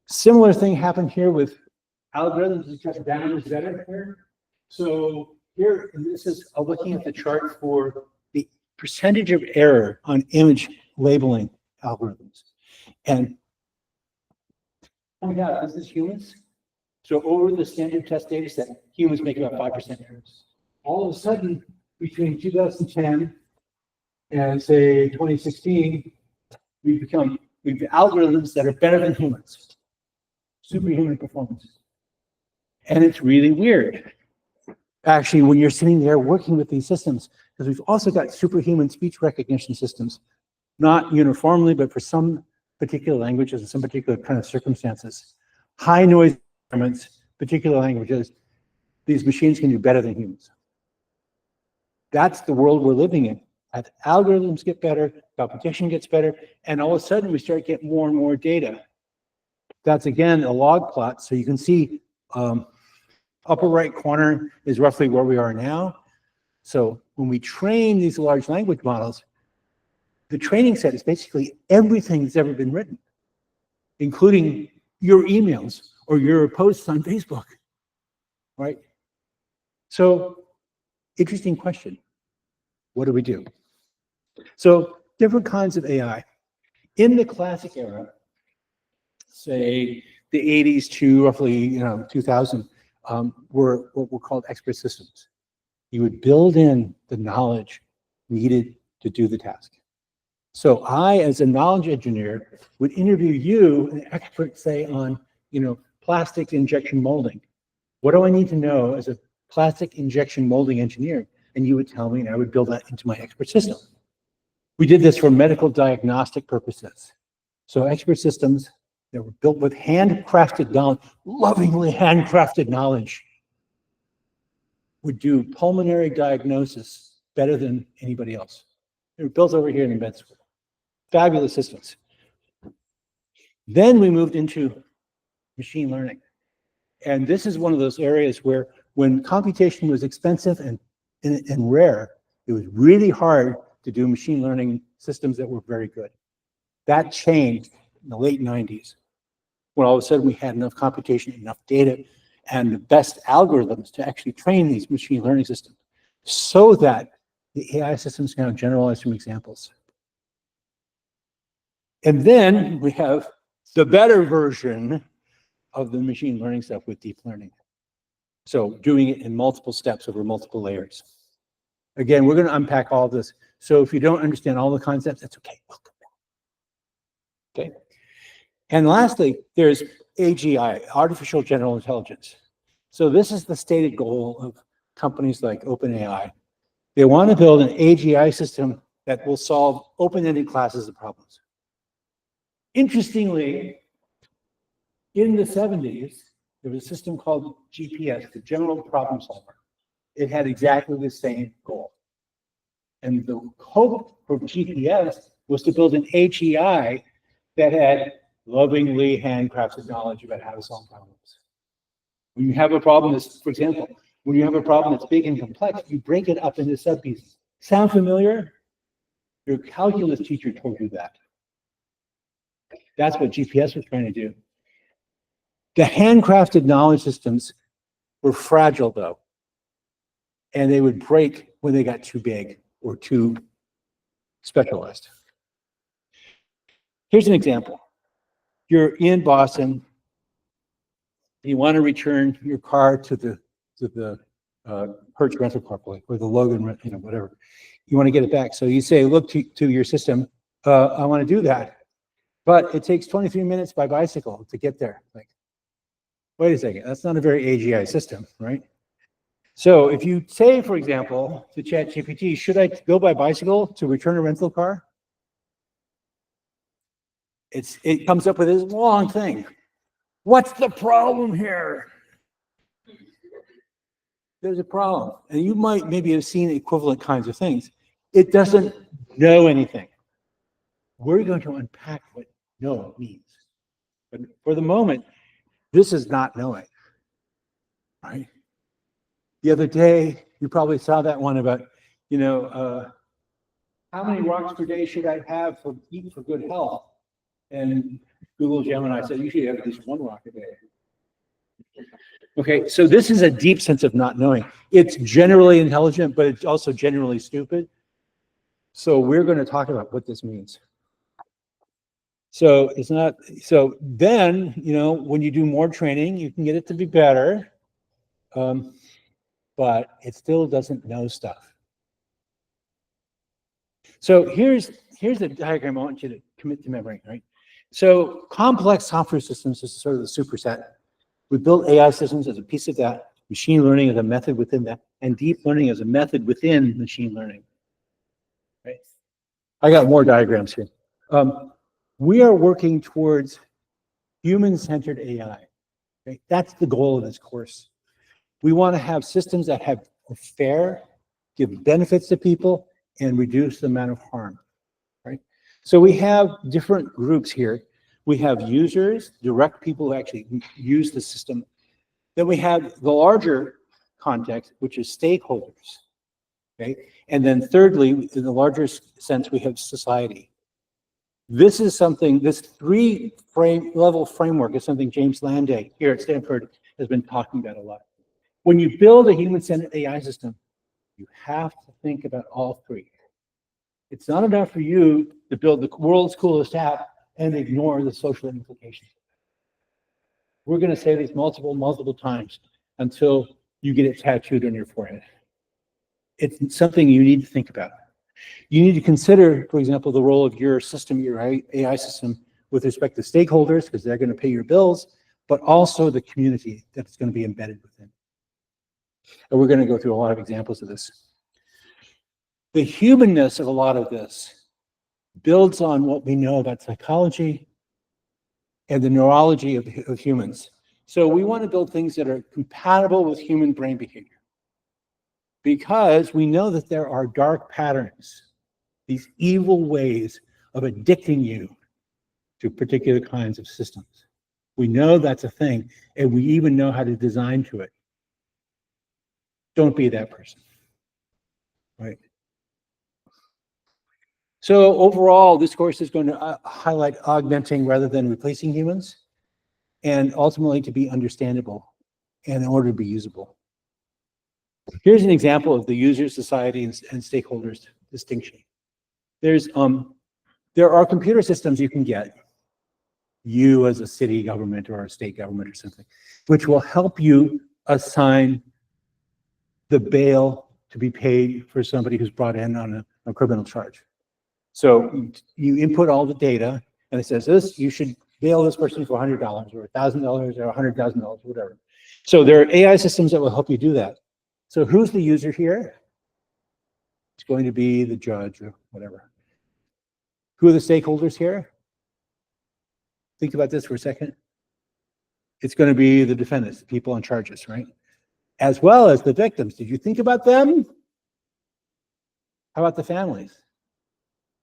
Similar thing happened here with algorithms. It's just down is better here. So here, this is looking at the chart for the percentage of error on image labeling algorithms. And oh my God, this is humans. So over the standard test data set, humans make about 5% errors. All of a sudden, between 2010 and say 2016, we've algorithms that are better than humans, superhuman performance. And it's really weird. Actually, when you're sitting there working with these systems, because we've also got superhuman speech recognition systems, not uniformly, but for some particular languages and some particular kind of circumstances. High noise environments, particular languages, these machines can do better than humans. That's the world we're living in. As algorithms get better, computation gets better, and all of a sudden we start getting more and more data. That's again a log plot, so you can see upper right corner is roughly where we are now. So when we train these large language models, the training set is basically everything that's ever been written, including your emails or your posts on Facebook, right? So interesting question. What do we do? So different kinds of AI. In the classic era, say the 80s to roughly 2000, were what were called expert systems. You would build in the knowledge needed to do the task. So I, as a knowledge engineer, would interview you, an expert, say on plastic injection molding. What do I need to know as a plastic injection molding engineer? And you would tell me, and I would build that into my expert system. We did this for medical diagnostic purposes. So expert systems that were built with handcrafted knowledge, lovingly handcrafted knowledge, would do pulmonary diagnosis better than anybody else. They were built over here in the med school. Fabulous systems. Then we moved into machine learning. And this is one of those areas where when computation was expensive and rare, it was really hard to do machine learning systems that were very good. That changed in the late 90s, when all of a sudden we had enough computation, enough data, and the best algorithms to actually train these machine learning systems so that the AI systems can now generalize from examples. And then we have the better version of the machine learning stuff with deep learning. So doing it in multiple steps over multiple layers. Again, we're going to unpack all this. So if you don't understand all the concepts, that's okay. Okay. And lastly, there's AGI, artificial general intelligence. So this is the stated goal of companies like OpenAI. They want to build an AGI system that will solve open-ended classes of problems. Interestingly, in the 70s, there was a system called GPS, the General Problem Solver. It had exactly the same goal. And the hope for GPS was to build an AGI that had lovingly handcrafted knowledge about how to solve problems. When you have a problem that's, for example, when you have a problem that's big and complex, you break it up into subpieces. Sound familiar? Your calculus teacher told you that. That's what GPS was trying to do. The handcrafted knowledge systems were fragile, though, and they would break when they got too big or too specialized. Here's an example. You're in Boston. You want to return your car to the Hertz rental car place or the Logan, whatever. You want to get it back. So you say, look to your system. I want to do that, but it takes 23 minutes by bicycle to get there. Like, wait a second, that's not a very AGI system, right? So if you say, for example, to ChatGPT, should I go by bicycle to return a rental car? It comes up with this long thing. What's the problem here? There's a problem. And you might maybe have seen equivalent kinds of things. It doesn't know anything. We're going to unpack what know means. But for the moment, this is not knowing, right? The other day, you probably saw that one about, how many rocks per day should I have for eat for good health? And Google Gemini said, you should have at least one rock a day. Okay, so this is a deep sense of not knowing. It's generally intelligent, but it's also generally stupid. So we're going to talk about what this means. So it's not, so then, when you do more training, you can get it to be better, but it still doesn't know stuff. So here's the diagram I want you to commit to memory, right? So complex software systems is sort of the superset. We built AI systems as a piece of that, machine learning as a method within that, and deep learning as a method within machine learning. Right? I got more diagrams here. We are working towards human-centered AI. Okay? That's the goal of this course. We want to have systems that are fair, give benefits to people, and reduce the amount of harm, right? So we have different groups here. We have users, direct people who actually use the system. Then we have the larger context, which is stakeholders, okay? And then thirdly, in the larger sense, we have society. This is something, this level framework is something James Landay here at Stanford has been talking about a lot. When you build a human-centered AI system, you have to think about all three. It's not enough for you to build the world's coolest app and ignore the social implications. We're going to say this multiple times until you get it tattooed on your forehead. It's something you need to think about. You need to consider, for example, the role of your system, your AI system, with respect to stakeholders, because they're going to pay your bills, but also the community that it's going to be embedded within. And we're going to go through a lot of examples of this. The humanness of a lot of this builds on what we know about psychology and the neurology of humans. So we want to build things that are compatible with human brain behavior, because we know that there are dark patterns, these evil ways of addicting you to particular kinds of systems. We know that's a thing, and we even know how to design to it. Don't be that person, right? So overall, this course is going to highlight augmenting rather than replacing humans, and ultimately to be understandable and in order to be usable. Here's an example of the user, society, and stakeholders distinction. There are computer systems you can get, you as a city government or a state government or something, which will help you assign the bail to be paid for somebody who's brought in on a criminal charge. So you input all the data, and it says this, you should bail this person for $100 or $1,000 or $100,000, whatever. So there are AI systems that will help you do that. So who's the user here? It's going to be the judge or whatever. Who are the stakeholders here? Think about this for a second. It's going to be the defendants, the people on charges, right? As well as the victims. Did you think about them? How about the families?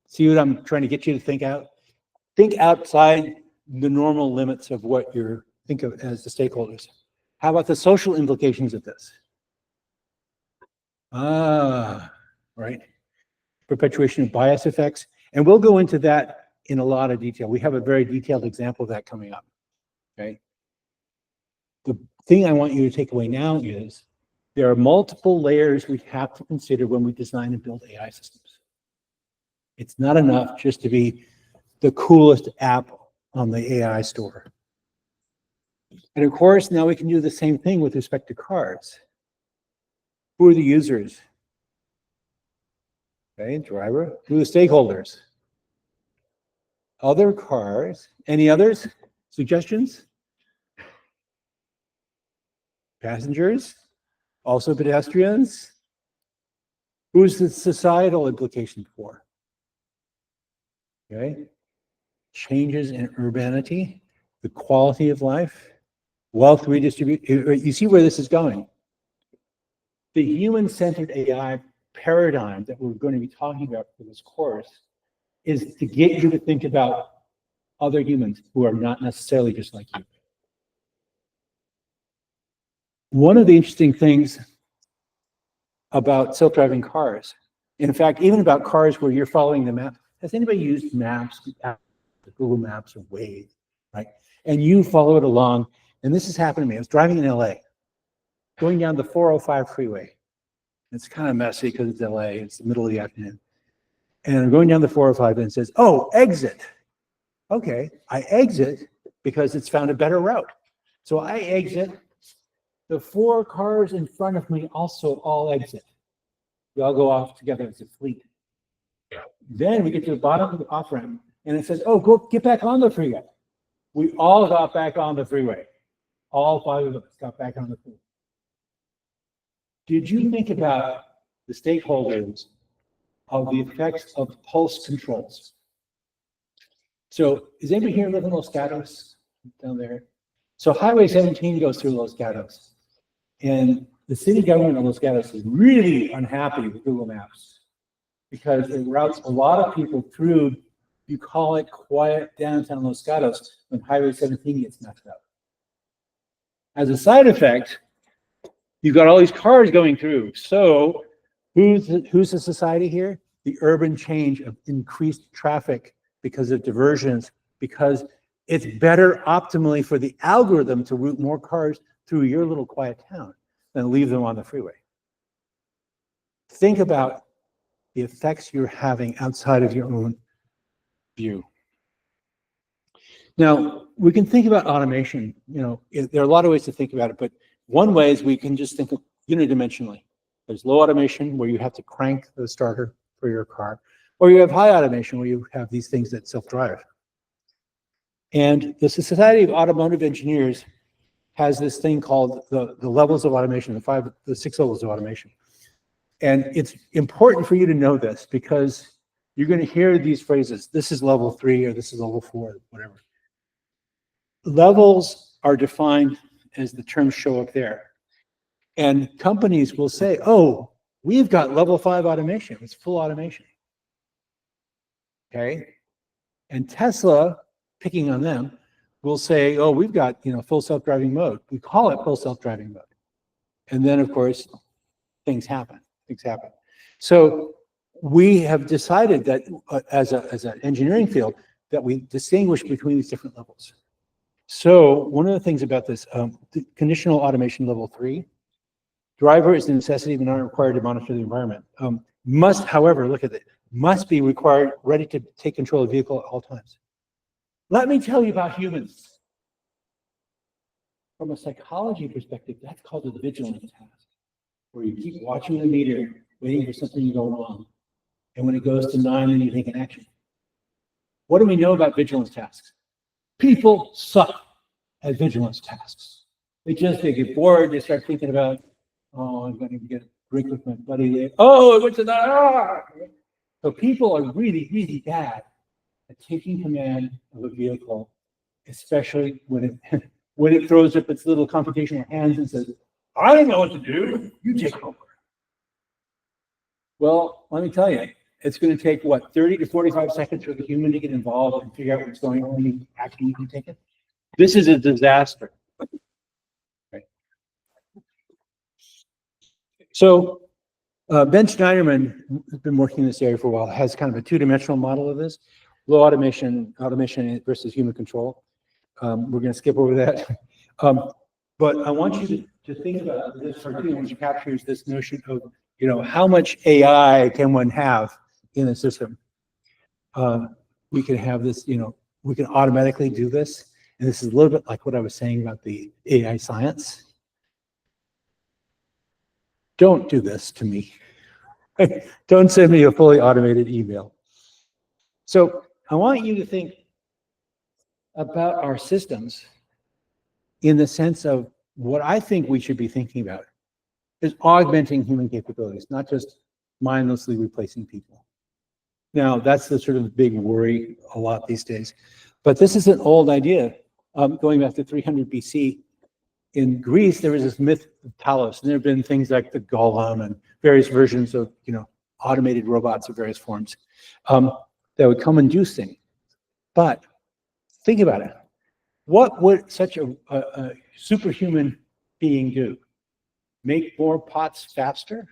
See what I'm trying to get you to think out? Think outside the normal limits of what you think of as the stakeholders. How about the social implications of this? Right. Perpetuation of bias effects. And we'll go into that in a lot of detail. We have a very detailed example of that coming up. Okay. The thing I want you to take away now is there are multiple layers we have to consider when we design and build AI systems. It's not enough just to be the coolest app on the AI store. And of course, now we can do the same thing with respect to cars. Who are the users? Okay, driver. Who are the stakeholders? Other cars. Any others? Suggestions? Passengers? Also pedestrians? Who's the societal implication for? Okay. Changes in urbanity, the quality of life, wealth redistribution. You see where this is going. The human-centered AI paradigm that we're going to be talking about for this course is to get you to think about other humans who are not necessarily just like you. One of the interesting things about self-driving cars, in fact, even about cars where you're following the map, has anybody used maps, Google Maps or Waze, right? And you follow it along, and this has happened to me. I was driving in LA, going down the 405 freeway. It's kind of messy because it's LA, it's the middle of the afternoon. And I'm going down the 405 and it says, oh, exit. Okay, I exit because it's found a better route. So I exit. The 4 cars in front of me also all exit. We all go off together as a fleet. Then we get to the bottom of the off ramp and it says, oh, go get back on the freeway. We all got back on the freeway. All 5 of us got back on the freeway. Did you think about the stakeholders of the effects of pulse controls? So is anybody here live in Los Gatos down there? So Highway 17 goes through Los Gatos. And the city government of Los Gatos is really unhappy with Google Maps because it routes a lot of people through, you call it quiet downtown Los Gatos, when Highway 17 gets messed up. As a side effect, you've got all these cars going through. So who's the society here? The urban change of increased traffic because of diversions, because it's better optimally for the algorithm to route more cars through your little quiet town than leave them on the freeway. Think about the effects you're having outside of your own view. Now, we can think about automation. You know, there are a lot of ways to think about it, but one way is we can just think of unidimensionally. There's low automation where you have to crank the starter for your car, or you have high automation where you have these things that self-drive. And the Society of Automotive Engineers has this thing called the levels of automation, the 6 levels of automation. And it's important for you to know this because you're going to hear these phrases, this is level 3 or this is level 4, whatever. Levels are defined as the terms show up there. And companies will say, oh, we've got level 5 automation. It's full automation. Okay? And Tesla, picking on them, will say, oh, we've got, you know, full self-driving mode. We call it full self-driving mode. And then, of course, things happen. So we have decided that as an engineering field, that we distinguish between these different levels. So one of the things about this, the conditional automation level 3, driver is a necessity but not required to monitor the environment. Must, however, look at it, must be required, ready to take control of the vehicle at all times. Let me tell you about humans. From a psychology perspective, that's called a vigilance task, where you keep watching the meter, waiting for something to go wrong. And when it goes to 9, then you take an action. What do we know about vigilance tasks? People suck at vigilance tasks. They get bored, they start thinking about, oh, I'm going to get a drink with my buddy. Oh, I went to that. Ah! So people are really, really bad at taking command of a vehicle, especially when it throws up its little computational hands and says, I don't know what to do, you take over. Well, let me tell you, it's going to take, what, 30 to 45 seconds for the human to get involved and figure out what's going on and action you can take it. This is a disaster. Right. So Ben Schneiderman, who's been working in this area for a while, has kind of a two-dimensional model of this. Low automation versus human control. We're going to skip over that. But I want you to think about this cartoon, which captures this notion of, you know, how much AI can one have in a system? We can have this, you know, we can automatically do this. And this is a little bit like what I was saying about the AI science. Don't do this to me. Don't send me a fully automated email. So I want you to think about our systems in the sense of what I think we should be thinking about is augmenting human capabilities, not just mindlessly replacing people. Now, that's the sort of big worry a lot these days. But this is an old idea. Going back to 300 BC, in Greece, there was this myth of Talos, and there have been things like the golem and various versions of, you know, automated robots of various forms that would come and do things. But think about it. What would such a superhuman being do? Make more pots faster?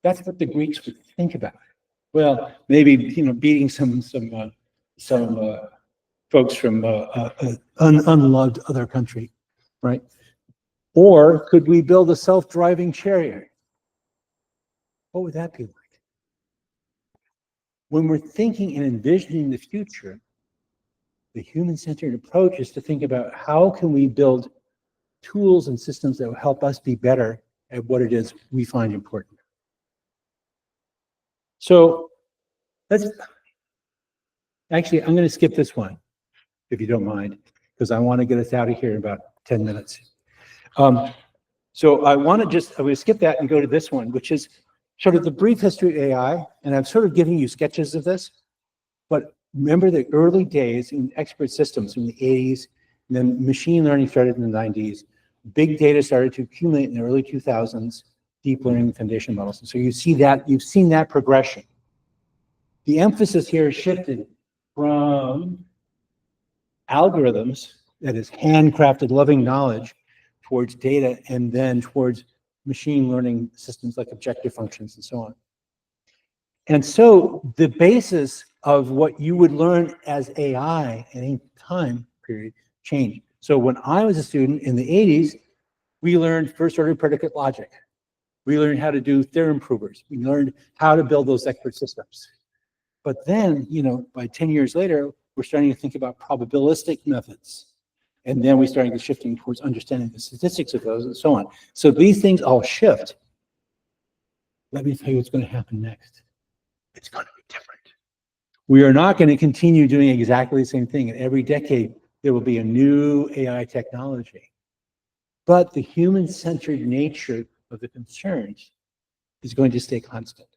That's what the Greeks would think about. Well, maybe, you know, beating some folks from unloved other country, right? Or could we build a self-driving chariot? What would that be like? When we're thinking and envisioning the future, the human-centered approach is to think about how can we build tools and systems that will help us be better at what it is we find important. So let's actually, I'm going to skip this one, if you don't mind, because I want to get us out of here in about 10 minutes. So I want to skip that and go to this one, which is sort of the brief history of AI. And I'm sort of giving you sketches of this, but remember the early days in expert systems in the 80s, and then machine learning started in the 90s. Big data started to accumulate in the early 2000s, deep learning foundation models. And so you see that, you've seen that progression. The emphasis here has shifted from algorithms, that is handcrafted, loving knowledge, towards data, and then towards machine learning systems like objective functions and so on. And so the basis of what you would learn as AI at any time period changed. So when I was a student in the 80s, we learned first order predicate logic. We learned how to do theorem provers. We learned how to build those expert systems. But then, you know, by 10 years later, we're starting to think about probabilistic methods. And then we started shifting towards understanding the statistics of those and so on. So these things all shift. Let me tell you what's going to happen next. It's going to be different. We are not going to continue doing exactly the same thing. And every decade, there will be a new AI technology. But the human-centered nature of the concerns is going to stay constant.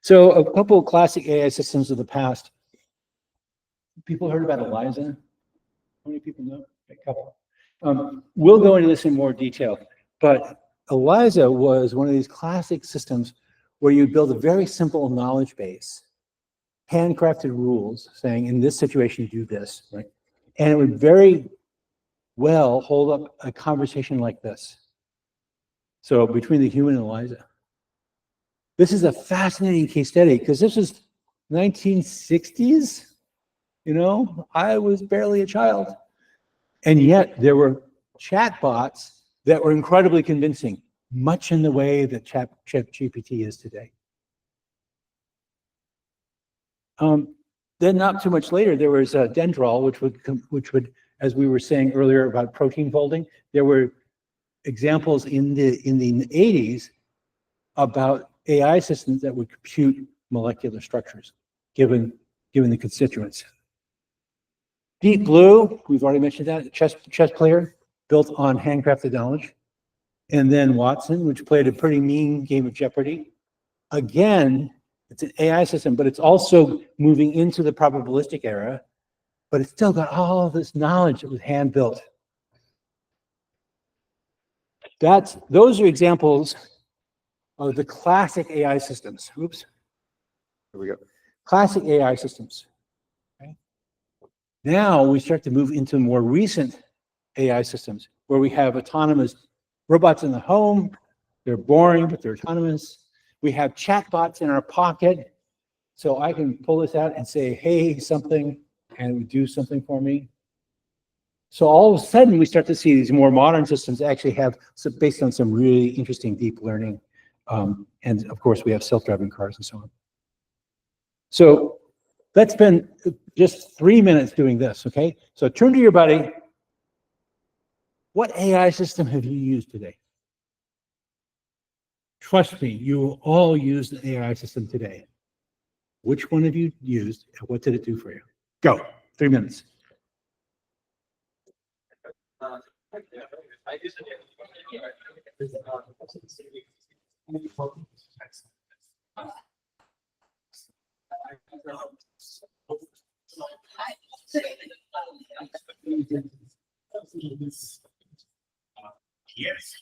So a couple of classic AI systems of the past. People heard about ELIZA? How many people know? A couple. We'll go into this in more detail, but ELIZA was one of these classic systems where you build a very simple knowledge base, handcrafted rules saying, in this situation, do this, right? And it would very well hold up a conversation like this. So between the human and ELIZA. This is a fascinating case study because this was 1960s. You know, I was barely a child. And yet there were chatbots that were incredibly convincing, much in the way that ChatGPT is today. Then not too much later, there was Dendral, which would, as we were saying earlier about protein folding, there were examples in the 80s about AI systems that would compute molecular structures, given the constituents. Deep Blue, we've already mentioned that, chess player built on handcrafted knowledge. And then Watson, which played a pretty mean game of Jeopardy. Again, it's an AI system, but it's also moving into the probabilistic era, but it's still got all of this knowledge that was hand-built. Those are examples of the classic AI systems. Oops. Here we go. Classic AI systems. Okay. Now we start to move into more recent AI systems where we have autonomous robots in the home. They're boring, but they're autonomous. We have chatbots in our pocket. So I can pull this out and say, hey, something, and it would do something for me. So all of a sudden, we start to see these more modern systems actually have, based on some really interesting deep learning. And of course, we have self-driving cars and so on. So let's spend just 3 minutes doing this, okay? So turn to your buddy. What AI system have you used today? Trust me, you will all use an AI system today. Which one have you used, and what did it do for you? Go, 3 minutes. Yes.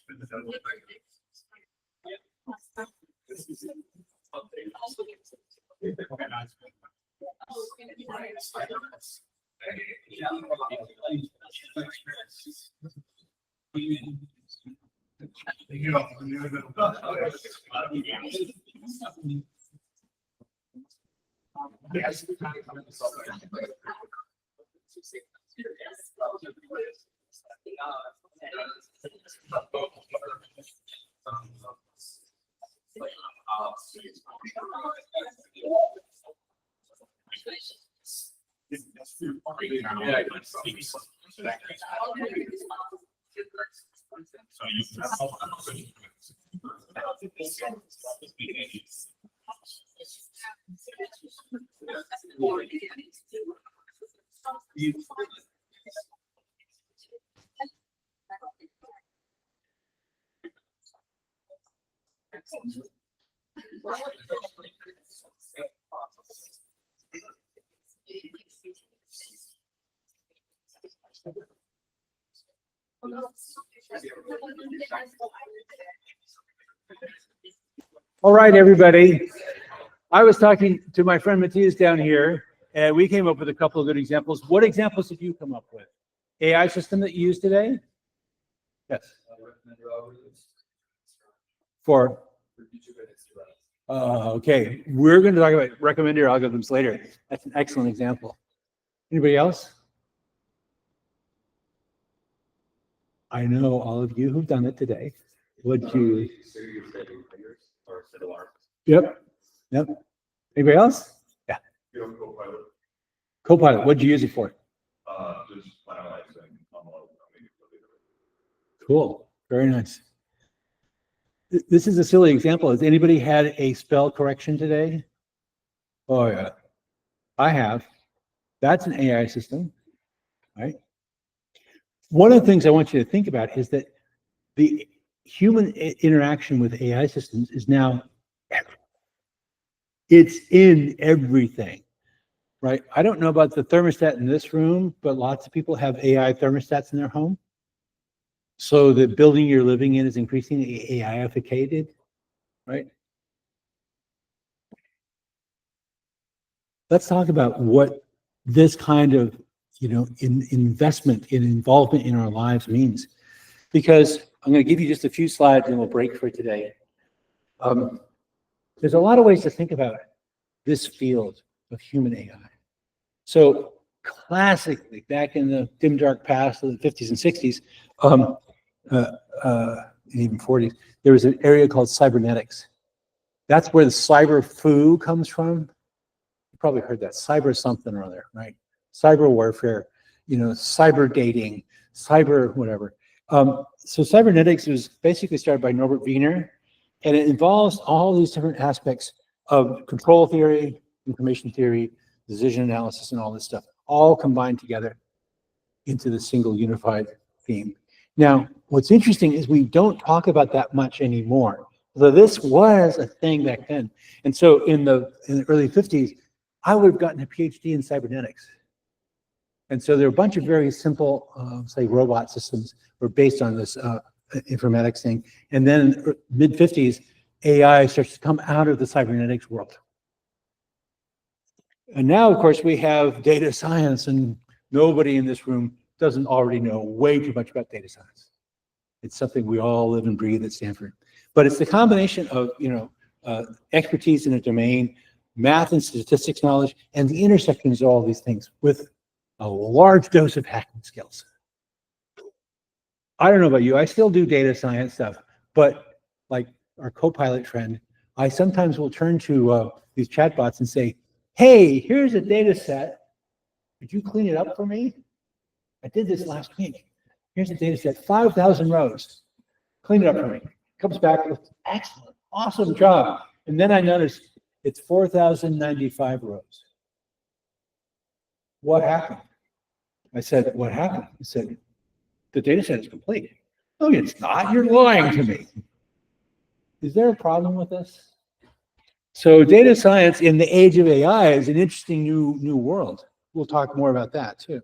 Yes. All right, everybody. I was talking to my friend Matthias down here, and we came up with a couple of good examples. What examples did you come up with? AI system that you use today? Yes. For? Okay, we're going to talk about recommender algorithms later. That's an excellent example. Anybody else? I know all of you who've done it today. Would you? Yep. Yep. Anybody else? Yeah. Copilot. Copilot. What'd you use it for? Just finalizing on the level. Cool. Very nice. This is a silly example. Has anybody had a spell correction today? Oh yeah, I have. That's an AI system, right? One of the things I want you to think about is that the human interaction with AI systems is now, it's in everything, right? I don't know about the thermostat in this room, but lots of people have AI thermostats in their home. So the building you're living in is increasingly AI-ificated, right? Let's talk about what this kind of, investment in involvement in our lives means. Because I'm going to give you just a few slides and we'll break for today. There's a lot of ways to think about this field of human AI. So classically, back in the dim dark past of the 50s and 60s, and even 40s, there was an area called cybernetics. That's where the cyber foo comes from. You probably heard that, cyber something or other, right? Cyber warfare, cyber dating, cyber whatever. So cybernetics was basically started by Norbert Wiener, and it involves all these different aspects of control theory, information theory, decision analysis, and all this stuff, all combined together into the single unified theme. Now, what's interesting is we don't talk about that much anymore. So this was a thing back then. And so in the early 50s, I would have gotten a PhD in cybernetics. And so there are a bunch of very simple, say, robot systems were based on this informatics thing. And then mid 50s, AI starts to come out of the cybernetics world. And now, of course, we have data science, and nobody in this room doesn't already know way too much about data science. It's something we all live and breathe at Stanford. But it's the combination of, expertise in a domain, math and statistics knowledge, and the intersections of all these things with a large dose of hacking skills. I don't know about you, I still do data science stuff, but like our Copilot friend, I sometimes will turn to these chatbots and say, hey, here's a data set. Could you clean it up for me? I did this last week. Here's a data set, 5,000 rows. Clean it up for me. Comes back with excellent, awesome job. And then I notice it's 4,095 rows. What happened? I said, what happened? He said, the data set is complete. No, it's not. You're lying to me. Is there a problem with this? So data science in the age of AI is an interesting new world. We'll talk more about that too.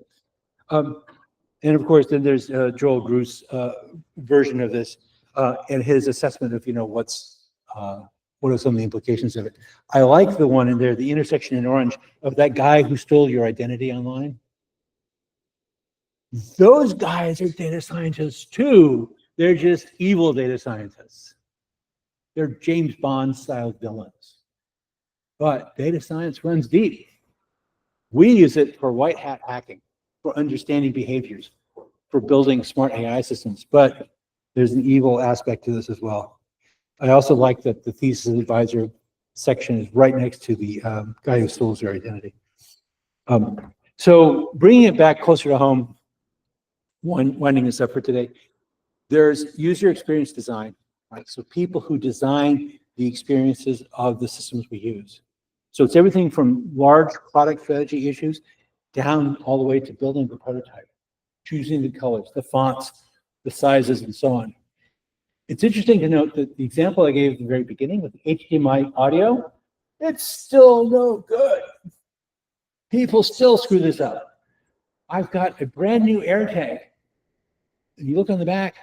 And of course, then there's Joel Grus's version of this and his assessment of, what are some of the implications of it. I like the one in there, the intersection in orange of that guy who stole your identity online. Those guys are data scientists too. They're just evil data scientists. They're James Bond style villains. But data science runs deep. We use it for white hat hacking, for understanding behaviors, for building smart AI systems. But there's an evil aspect to this as well. I also like that the thesis advisor section is right next to the guy who stole your identity. So bringing it back closer to home, winding this up for today, there's user experience design, right? So people who design the experiences of the systems we use. So it's everything from large product strategy issues down all the way to building the prototype, choosing the colors, the fonts, the sizes, and so on. It's interesting to note that the example I gave at the very beginning with the HDMI audio, it's still no good. People still screw this up. I've got a brand new AirTag. And you look on the back,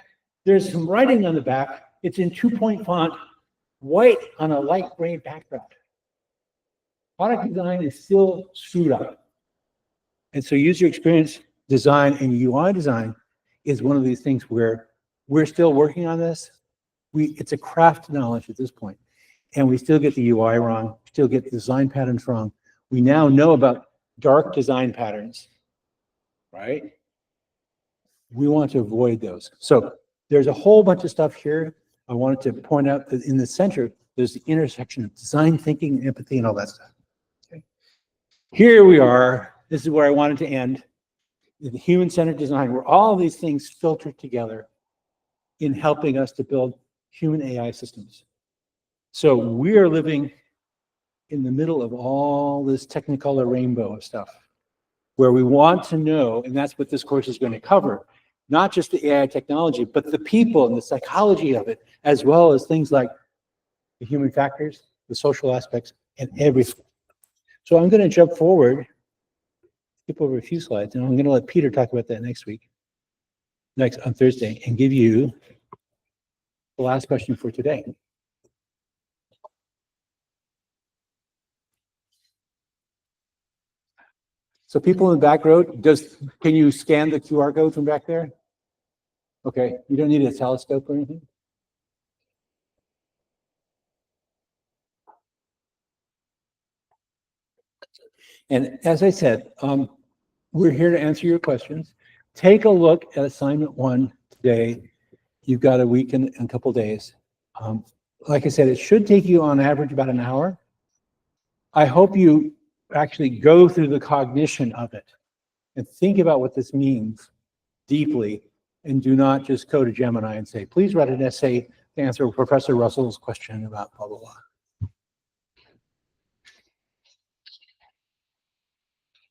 there's some writing on the back. It's in 2-point font, white on a light gray background. Product design is still screwed up. And so user experience design and UI design is one of these things where we're still working on this. It's a craft knowledge at this point. And we still get the UI wrong, still get the design patterns wrong. We now know about dark design patterns, right? We want to avoid those. So there's a whole bunch of stuff here. I wanted to point out that in the center, there's the intersection of design thinking, empathy, and all that stuff. Okay. Here we are. This is where I wanted to end. The human-centered design, where all these things filter together in helping us to build human AI systems. So we are living in the middle of all this technicolor rainbow of stuff, where we want to know, and that's what this course is going to cover, not just the AI technology, but the people and the psychology of it, as well as things like the human factors, the social aspects, and everything. So I'm going to jump forward, skip over a few slides, and I'm going to let Peter talk about that next on Thursday, and give you the last question for today. So people in the back row, can you scan the QR code from back there? Okay, you don't need a telescope or anything? And as I said, we're here to answer your questions. Take a look at assignment 1 today. You've got a week and a couple days. Like I said, it should take you on average about an hour. I hope you actually go through the cognition of it and think about what this means deeply, and do not just go to Gemini and say, please write an essay to answer Professor Russell's question about blah, blah, blah.